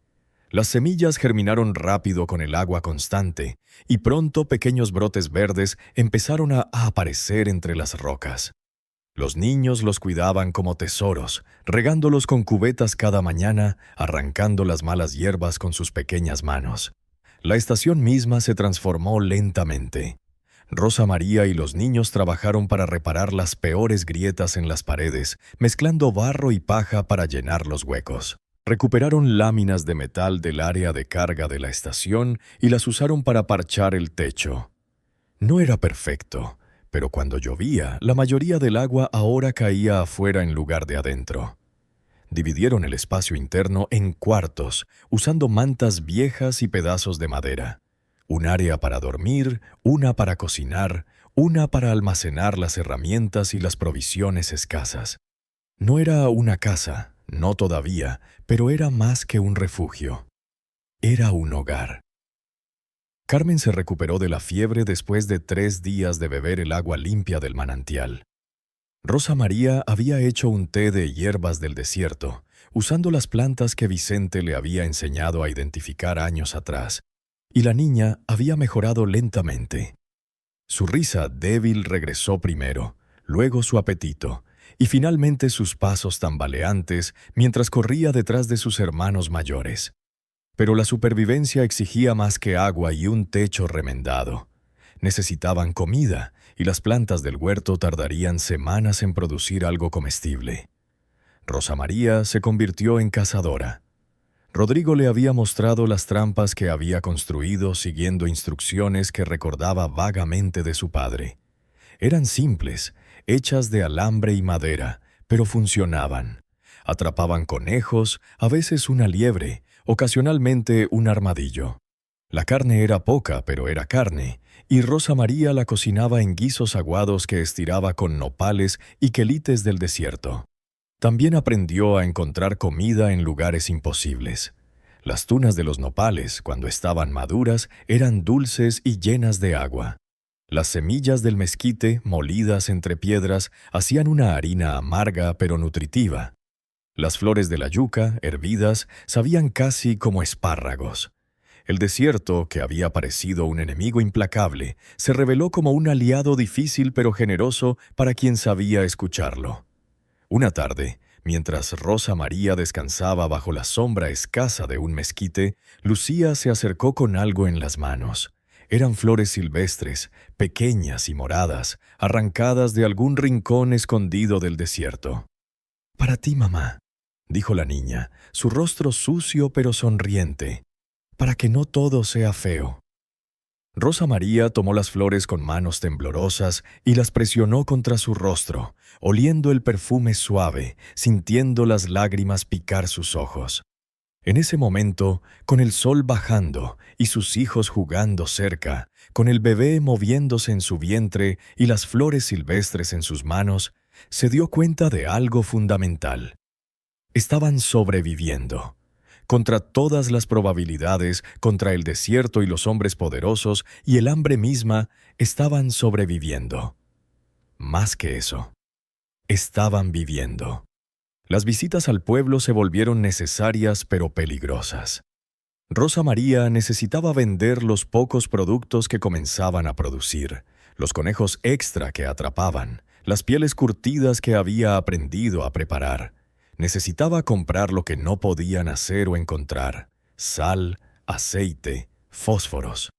S1: Las semillas germinaron rápido con el agua constante, y pronto pequeños brotes verdes empezaron a aparecer entre las rocas. Los niños los cuidaban como tesoros, regándolos con cubetas cada mañana, arrancando las malas hierbas con sus pequeñas manos. La estación misma se transformó lentamente. Rosa María y los niños trabajaron para reparar las peores grietas en las paredes, mezclando barro y paja para llenar los huecos. Recuperaron láminas de metal del área de carga de la estación y las usaron para parchar el techo. No era perfecto, pero cuando llovía, la mayoría del agua ahora caía afuera en lugar de adentro. Dividieron el espacio interno en cuartos, usando mantas viejas y pedazos de madera. Un área para dormir, una para cocinar, una para almacenar las herramientas y las provisiones escasas. No era una casa, no todavía, pero era más que un refugio. Era un hogar. Carmen se recuperó de la fiebre después de 3 días de beber el agua limpia del manantial. Rosa María había hecho un té de hierbas del desierto, usando las plantas que Vicente le había enseñado a identificar años atrás, y la niña había mejorado lentamente. Su risa débil regresó primero, luego su apetito, y finalmente sus pasos tambaleantes mientras corría detrás de sus hermanos mayores. Pero la supervivencia exigía más que agua y un techo remendado. Necesitaban comida, y las plantas del huerto tardarían semanas en producir algo comestible. Rosa María se convirtió en cazadora. Rodrigo le había mostrado las trampas que había construido siguiendo instrucciones que recordaba vagamente de su padre. Eran simples, hechas de alambre y madera, pero funcionaban. Atrapaban conejos, a veces una liebre, ocasionalmente un armadillo. La carne era poca, pero era carne, y Rosa María la cocinaba en guisos aguados que estiraba con nopales y quelites del desierto. También aprendió a encontrar comida en lugares imposibles. Las tunas de los nopales, cuando estaban maduras, eran dulces y llenas de agua. Las semillas del mezquite, molidas entre piedras, hacían una harina amarga pero nutritiva. Las flores de la yuca, hervidas, sabían casi como espárragos. El desierto, que había parecido un enemigo implacable, se reveló como un aliado difícil pero generoso para quien sabía escucharlo. Una tarde, mientras Rosa María descansaba bajo la sombra escasa de un mezquite, Lucía se acercó con algo en las manos. Eran flores silvestres, pequeñas y moradas, arrancadas de algún rincón escondido del desierto. «Para ti, mamá», dijo la niña, su rostro sucio pero sonriente, «para que no todo sea feo». Rosa María tomó las flores con manos temblorosas y las presionó contra su rostro, oliendo el perfume suave, sintiendo las lágrimas picar sus ojos. En ese momento, con el sol bajando y sus hijos jugando cerca, con el bebé moviéndose en su vientre y las flores silvestres en sus manos, se dio cuenta de algo fundamental. Estaban sobreviviendo. Contra todas las probabilidades, contra el desierto y los hombres poderosos y el hambre misma, estaban sobreviviendo. Más que eso, estaban viviendo. Las visitas al pueblo se volvieron necesarias pero peligrosas. Rosa María necesitaba vender los pocos productos que comenzaban a producir, los conejos extra que atrapaban, las pieles curtidas que había aprendido a preparar. Necesitaba comprar lo que no podían hacer o encontrar: sal, aceite, fósforos.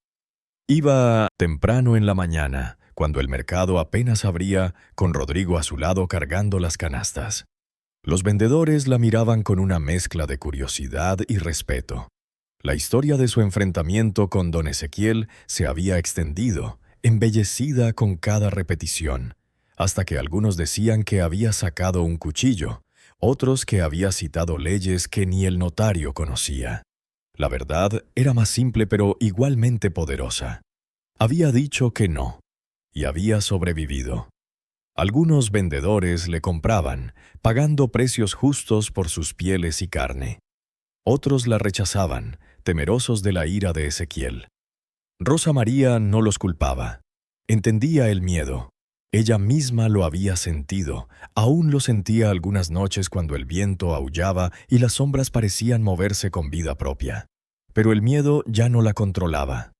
S1: Iba temprano en la mañana, cuando el mercado apenas abría, con Rodrigo a su lado cargando las canastas. Los vendedores la miraban con una mezcla de curiosidad y respeto. La historia de su enfrentamiento con don Ezequiel se había extendido, embellecida con cada repetición, hasta que algunos decían que había sacado un cuchillo, otros que había citado leyes que ni el notario conocía. La verdad era más simple pero igualmente poderosa. Había dicho que no, y había sobrevivido. Algunos vendedores le compraban, pagando precios justos por sus pieles y carne. Otros la rechazaban, temerosos de la ira de Ezequiel. Rosa María no los culpaba. Entendía el miedo. Ella misma lo había sentido. Aún lo sentía algunas noches cuando el viento aullaba y las sombras parecían moverse con vida propia. Pero el miedo ya no la controlaba.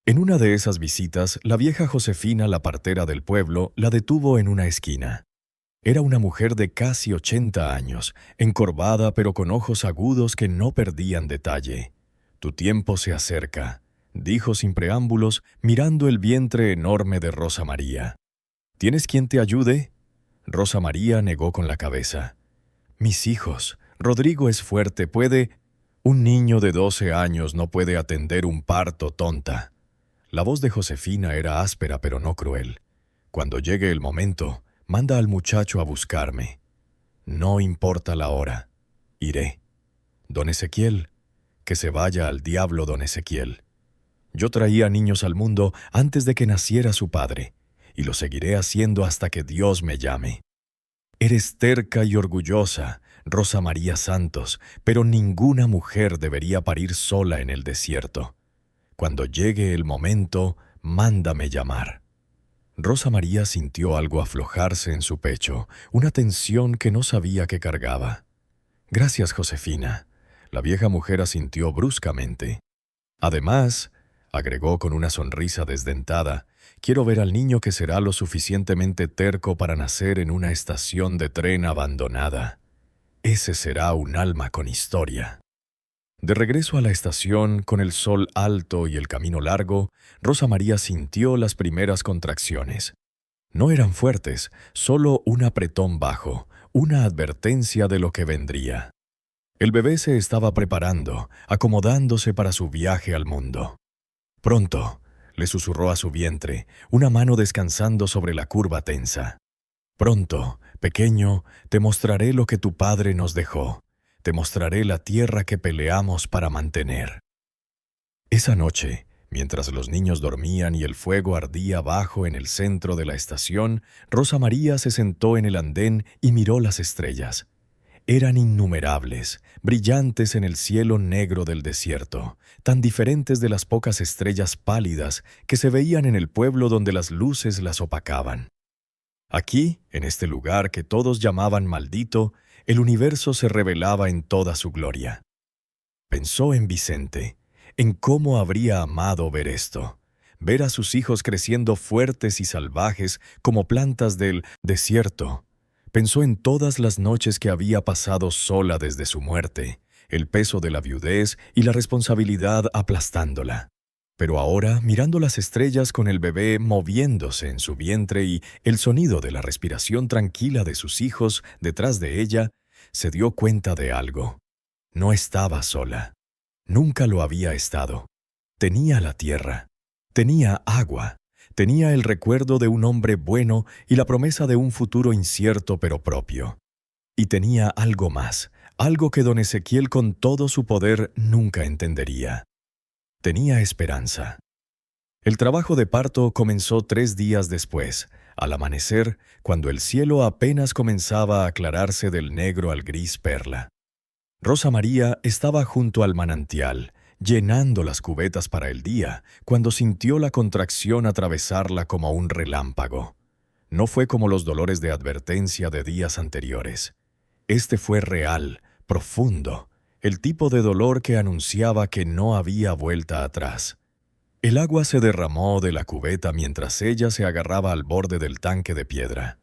S1: En una de esas visitas, la vieja Josefina, la partera del pueblo, la detuvo en una esquina. Era una mujer de casi 80 años, encorvada pero con ojos agudos que no perdían detalle. «Tu tiempo se acerca», dijo sin preámbulos, mirando el vientre enorme de Rosa María. «¿Tienes quien te ayude?» Rosa María negó con la cabeza. «Mis hijos, Rodrigo es fuerte, puede...» «Un niño de 12 años no puede atender un parto, tonta». La voz de Josefina era áspera pero no cruel. «Cuando llegue el momento, manda al muchacho a buscarme. No importa la hora. Iré. Don Ezequiel, que se vaya al diablo don Ezequiel. Yo traía niños al mundo antes de que naciera su padre, y lo seguiré haciendo hasta que Dios me llame. Eres terca y orgullosa, Rosa María Santos, pero ninguna mujer debería parir sola en el desierto. Cuando llegue el momento, mándame llamar». Rosa María sintió algo aflojarse en su pecho, una tensión que no sabía que cargaba. «Gracias, Josefina», la vieja mujer asintió bruscamente. «Además», agregó con una sonrisa desdentada, «quiero ver al niño que será lo suficientemente terco para nacer en una estación de tren abandonada. Ese será un alma con historia». De regreso a la estación, con el sol alto y el camino largo, Rosa María sintió las primeras contracciones. No eran fuertes, solo un apretón bajo, una advertencia de lo que vendría. El bebé se estaba preparando, acomodándose para su viaje al mundo. «Pronto», le susurró a su vientre, una mano descansando sobre la curva tensa. «Pronto, pequeño, te mostraré lo que tu padre nos dejó. Te mostraré la tierra que peleamos para mantener». Esa noche, mientras los niños dormían y el fuego ardía abajo en el centro de la estación, Rosa María se sentó en el andén y miró las estrellas. Eran innumerables, brillantes en el cielo negro del desierto, tan diferentes de las pocas estrellas pálidas que se veían en el pueblo donde las luces las opacaban. Aquí, en este lugar que todos llamaban maldito, el universo se revelaba en toda su gloria. Pensó en Vicente, en cómo habría amado ver esto, ver a sus hijos creciendo fuertes y salvajes como plantas del desierto. Pensó en todas las noches que había pasado sola desde su muerte, el peso de la viudez y la responsabilidad aplastándola. Pero ahora, mirando las estrellas con el bebé moviéndose en su vientre y el sonido de la respiración tranquila de sus hijos detrás de ella, se dio cuenta de algo. No estaba sola. Nunca lo había estado. Tenía la tierra. Tenía agua. Tenía el recuerdo de un hombre bueno y la promesa de un futuro incierto pero propio. Y tenía algo más, algo que don Ezequiel con todo su poder nunca entendería. Tenía esperanza. El trabajo de parto comenzó 3 días después, al amanecer, cuando el cielo apenas comenzaba a aclararse del negro al gris perla. Rosa María estaba junto al manantial, llenando las cubetas para el día, cuando sintió la contracción atravesarla como un relámpago. No fue como los dolores de advertencia de días anteriores. Este fue real, profundo, el tipo de dolor que anunciaba que no había vuelta atrás. El agua se derramó de la cubeta mientras ella se agarraba al borde del tanque de piedra.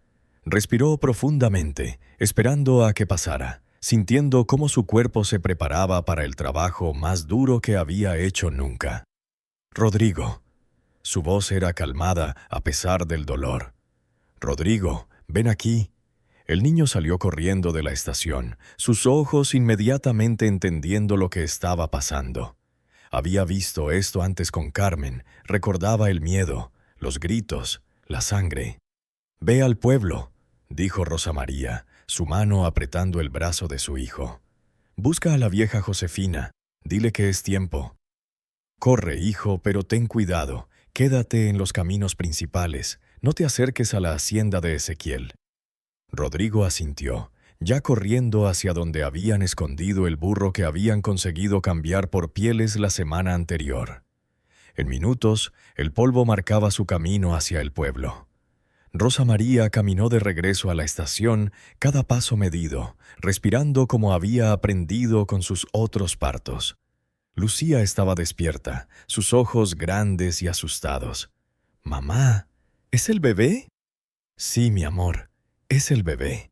S1: Respiró profundamente, esperando a que pasara, sintiendo cómo su cuerpo se preparaba para el trabajo más duro que había hecho nunca. «Rodrigo». Su voz era calmada a pesar del dolor. «Rodrigo, ven aquí». El niño salió corriendo de la estación, sus ojos inmediatamente entendiendo lo que estaba pasando. Había visto esto antes con Carmen, recordaba el miedo, los gritos, la sangre. «Ve al pueblo», dijo Rosa María, su mano apretando el brazo de su hijo. «Busca a la vieja Josefina, dile que es tiempo». «Corre, hijo, pero ten cuidado, quédate en los caminos principales, no te acerques a la hacienda de Ezequiel». Rodrigo asintió, ya corriendo hacia donde habían escondido el burro que habían conseguido cambiar por pieles la semana anterior. En minutos, el polvo marcaba su camino hacia el pueblo. Rosa María caminó de regreso a la estación, cada paso medido, respirando como había aprendido con sus otros partos. Lucía estaba despierta, sus ojos grandes y asustados. «Mamá, ¿es el bebé?» «Sí, mi amor, es el bebé».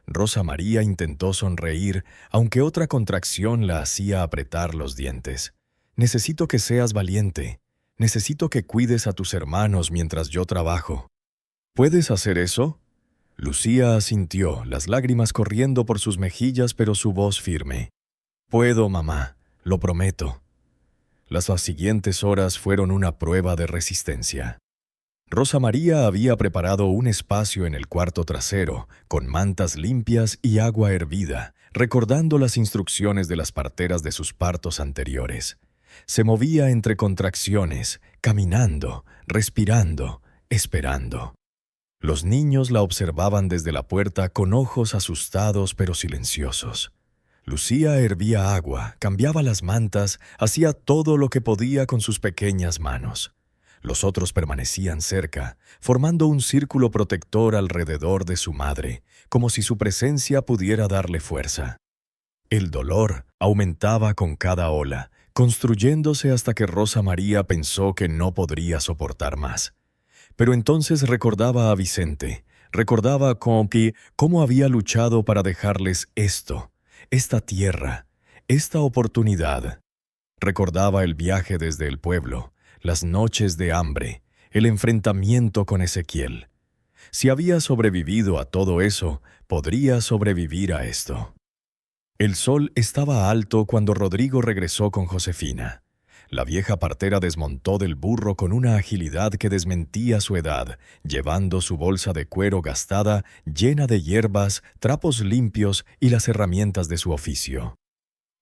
S1: Rosa María intentó sonreír, aunque otra contracción la hacía apretar los dientes. «Necesito que seas valiente. Necesito que cuides a tus hermanos mientras yo trabajo». «¿Puedes hacer eso?» Lucía asintió, las lágrimas corriendo por sus mejillas, pero su voz firme. «Puedo, mamá, lo prometo». Las siguientes horas fueron una prueba de resistencia. Rosa María había preparado un espacio en el cuarto trasero, con mantas limpias y agua hervida, recordando las instrucciones de las parteras de sus partos anteriores. Se movía entre contracciones, caminando, respirando, esperando. Los niños la observaban desde la puerta con ojos asustados pero silenciosos. Lucía hervía agua, cambiaba las mantas, hacía todo lo que podía con sus pequeñas manos. Los otros permanecían cerca, formando un círculo protector alrededor de su madre, como si su presencia pudiera darle fuerza. El dolor aumentaba con cada ola, construyéndose hasta que Rosa María pensó que no podría soportar más. Pero entonces recordaba a Vicente, recordaba cómo había luchado para dejarles esto, esta tierra, esta oportunidad. Recordaba el viaje desde el pueblo, las noches de hambre, el enfrentamiento con Ezequiel. Si había sobrevivido a todo eso, podría sobrevivir a esto. El sol estaba alto cuando Rodrigo regresó con Josefina. La vieja partera desmontó del burro con una agilidad que desmentía su edad, llevando su bolsa de cuero gastada llena de hierbas, trapos limpios y las herramientas de su oficio.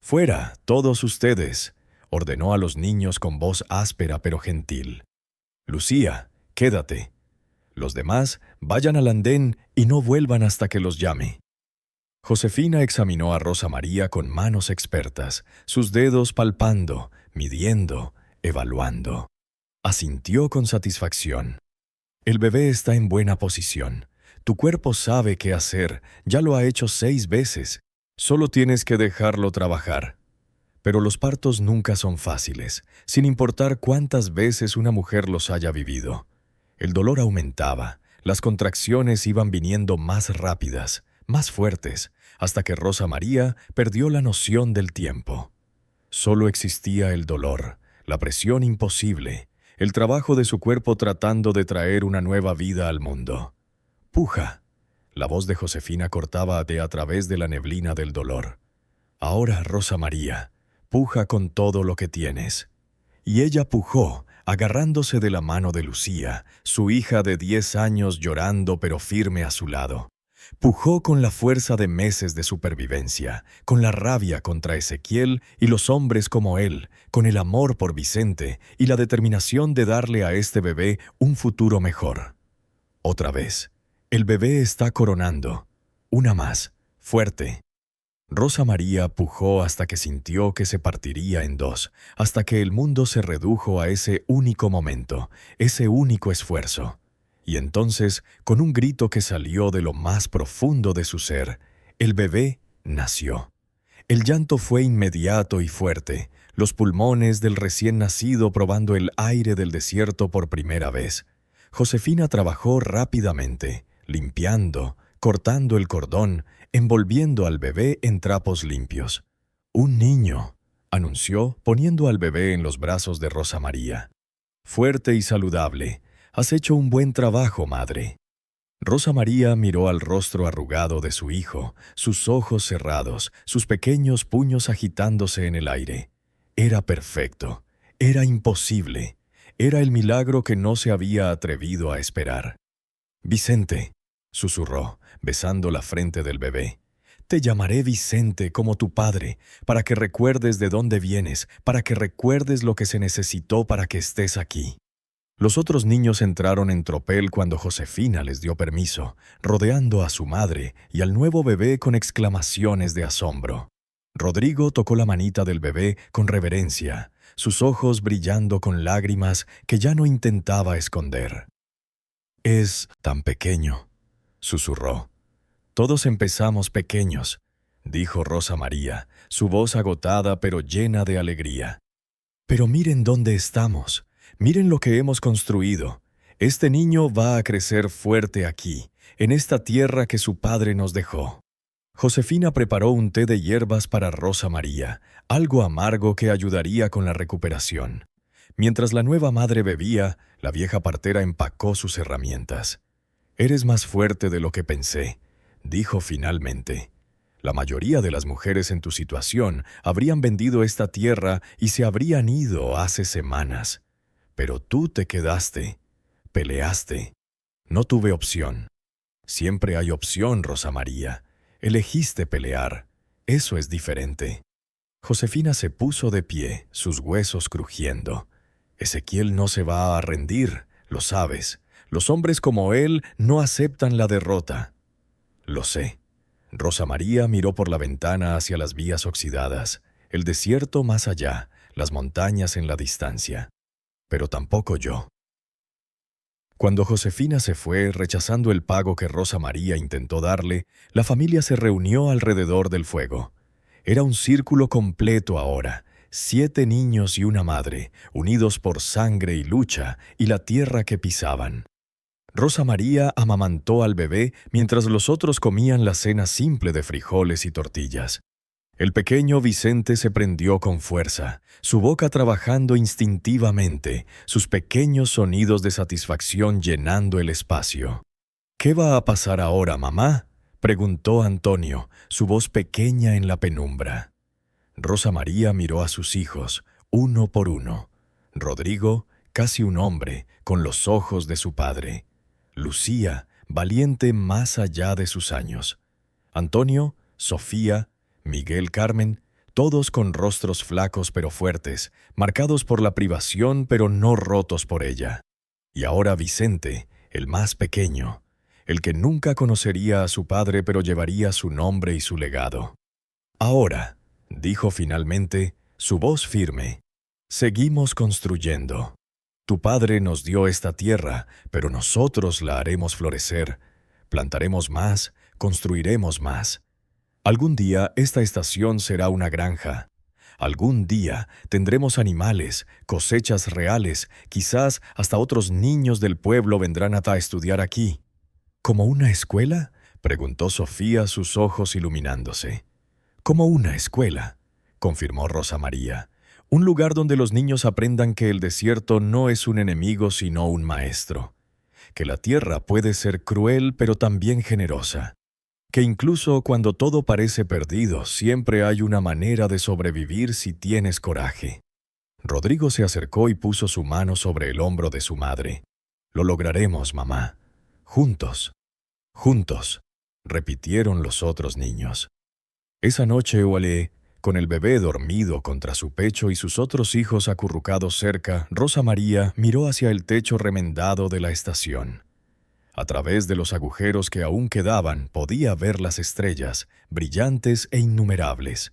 S1: «Fuera, todos ustedes», ordenó a los niños con voz áspera pero gentil. «Lucía, quédate. Los demás vayan al andén y no vuelvan hasta que los llame». Josefina examinó a Rosa María con manos expertas, sus dedos palpando, midiendo, evaluando. Asintió con satisfacción. «El bebé está en buena posición. Tu cuerpo sabe qué hacer, ya lo ha hecho 6 veces. Solo tienes que dejarlo trabajar». Pero los partos nunca son fáciles, sin importar cuántas veces una mujer los haya vivido. El dolor aumentaba, las contracciones iban viniendo más rápidas, más fuertes, hasta que Rosa María perdió la noción del tiempo. Solo existía el dolor, la presión imposible, el trabajo de su cuerpo tratando de traer una nueva vida al mundo. «Puja». La voz de Josefina cortaba a través de la neblina del dolor. «Ahora, Rosa María, puja con todo lo que tienes». Y ella pujó, agarrándose de la mano de Lucía, su hija de 10 años llorando pero firme a su lado. Pujó con la fuerza de meses de supervivencia, con la rabia contra Ezequiel y los hombres como él, con el amor por Vicente y la determinación de darle a este bebé un futuro mejor. Otra vez, el bebé está coronando. Una más, fuerte. Rosa María pujó hasta que sintió que se partiría en 2, hasta que el mundo se redujo a ese único momento, ese único esfuerzo. Y entonces, con un grito que salió de lo más profundo de su ser, el bebé nació. El llanto fue inmediato y fuerte, los pulmones del recién nacido probando el aire del desierto por primera vez. Josefina trabajó rápidamente, limpiando, cortando el cordón, envolviendo al bebé en trapos limpios. «Un niño», anunció, poniendo al bebé en los brazos de Rosa María. «Fuerte y saludable. Has hecho un buen trabajo, madre». Rosa María miró al rostro arrugado de su hijo, sus ojos cerrados, sus pequeños puños agitándose en el aire. Era perfecto, era imposible, era el milagro que no se había atrevido a esperar. «Vicente», susurró, besando la frente del bebé. «Te llamaré Vicente como tu padre, para que recuerdes de dónde vienes, para que recuerdes lo que se necesitó para que estés aquí». Los otros niños entraron en tropel cuando Josefina les dio permiso, rodeando a su madre y al nuevo bebé con exclamaciones de asombro. Rodrigo tocó la manita del bebé con reverencia, sus ojos brillando con lágrimas que ya no intentaba esconder. «Es tan pequeño», susurró. «Todos empezamos pequeños», dijo Rosa María, su voz agotada pero llena de alegría. «Pero miren dónde estamos. Miren lo que hemos construido. Este niño va a crecer fuerte aquí, en esta tierra que su padre nos dejó». Josefina preparó un té de hierbas para Rosa María, algo amargo que ayudaría con la recuperación. Mientras la nueva madre bebía, la vieja partera empacó sus herramientas. «Eres más fuerte de lo que pensé», dijo finalmente. «La mayoría de las mujeres en tu situación habrían vendido esta tierra y se habrían ido hace semanas. Pero tú te quedaste, peleaste. No tuve opción». «Siempre hay opción, Rosa María. Elegiste pelear. Eso es diferente». Josefina se puso de pie, sus huesos crujiendo. «Ezequiel no se va a rendir, lo sabes. Los hombres como él no aceptan la derrota». «Lo sé». Rosa María miró por la ventana hacia las vías oxidadas, el desierto más allá, las montañas en la distancia. «Pero tampoco yo». Cuando Josefina se fue, rechazando el pago que Rosa María intentó darle, la familia se reunió alrededor del fuego. Era un círculo completo ahora, 7 niños y una madre, unidos por sangre y lucha y la tierra que pisaban. Rosa María amamantó al bebé mientras los otros comían la cena simple de frijoles y tortillas. El pequeño Vicente se prendió con fuerza, su boca trabajando instintivamente, sus pequeños sonidos de satisfacción llenando el espacio. «¿Qué va a pasar ahora, mamá?», preguntó Antonio, su voz pequeña en la penumbra. Rosa María miró a sus hijos, uno por uno. Rodrigo, casi un hombre, con los ojos de su padre. Lucía, valiente más allá de sus años. Antonio, Sofía, Miguel, Carmen, todos con rostros flacos pero fuertes, marcados por la privación pero no rotos por ella. Y ahora Vicente, el más pequeño, el que nunca conocería a su padre pero llevaría su nombre y su legado. «Ahora», dijo finalmente, su voz firme, «seguimos construyendo. Tu padre nos dio esta tierra, pero nosotros la haremos florecer. Plantaremos más, construiremos más. Algún día esta estación será una granja. Algún día tendremos animales, cosechas reales, quizás hasta otros niños del pueblo vendrán a estudiar aquí». «¿Como una escuela?», preguntó Sofía, sus ojos iluminándose. «Como una escuela», confirmó Rosa María. «Un lugar donde los niños aprendan que el desierto no es un enemigo sino un maestro. Que la tierra puede ser cruel pero también generosa. Que incluso cuando todo parece perdido, siempre hay una manera de sobrevivir si tienes coraje». Rodrigo se acercó y puso su mano sobre el hombro de su madre. «Lo lograremos, mamá. Juntos. Juntos», repitieron los otros niños. Esa noche, Walé, con el bebé dormido contra su pecho y sus otros hijos acurrucados cerca, Rosa María miró hacia el techo remendado de la estación. A través de los agujeros que aún quedaban, podía ver las estrellas, brillantes e innumerables.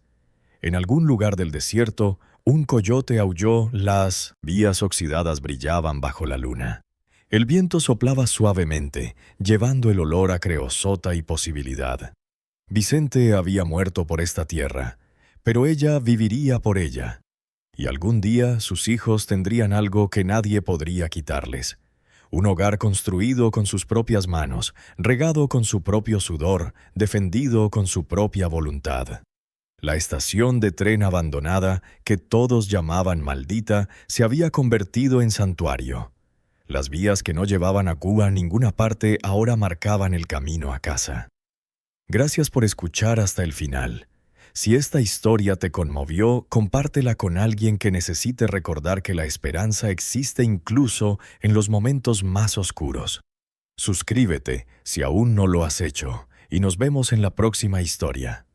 S1: En algún lugar del desierto, un coyote aulló, las vías oxidadas brillaban bajo la luna. El viento soplaba suavemente, llevando el olor a creosota y posibilidad. Vicente había muerto por esta tierra, pero ella viviría por ella. Y algún día sus hijos tendrían algo que nadie podría quitarles. Un hogar construido con sus propias manos, regado con su propio sudor, defendido con su propia voluntad. La estación de tren abandonada, que todos llamaban maldita, se había convertido en santuario. Las vías que no llevaban a Cuba a ninguna parte ahora marcaban el camino a casa. Gracias por escuchar hasta el final. Si esta historia te conmovió, compártela con alguien que necesite recordar que la esperanza existe incluso en los momentos más oscuros. Suscríbete si aún no lo has hecho y nos vemos en la próxima historia.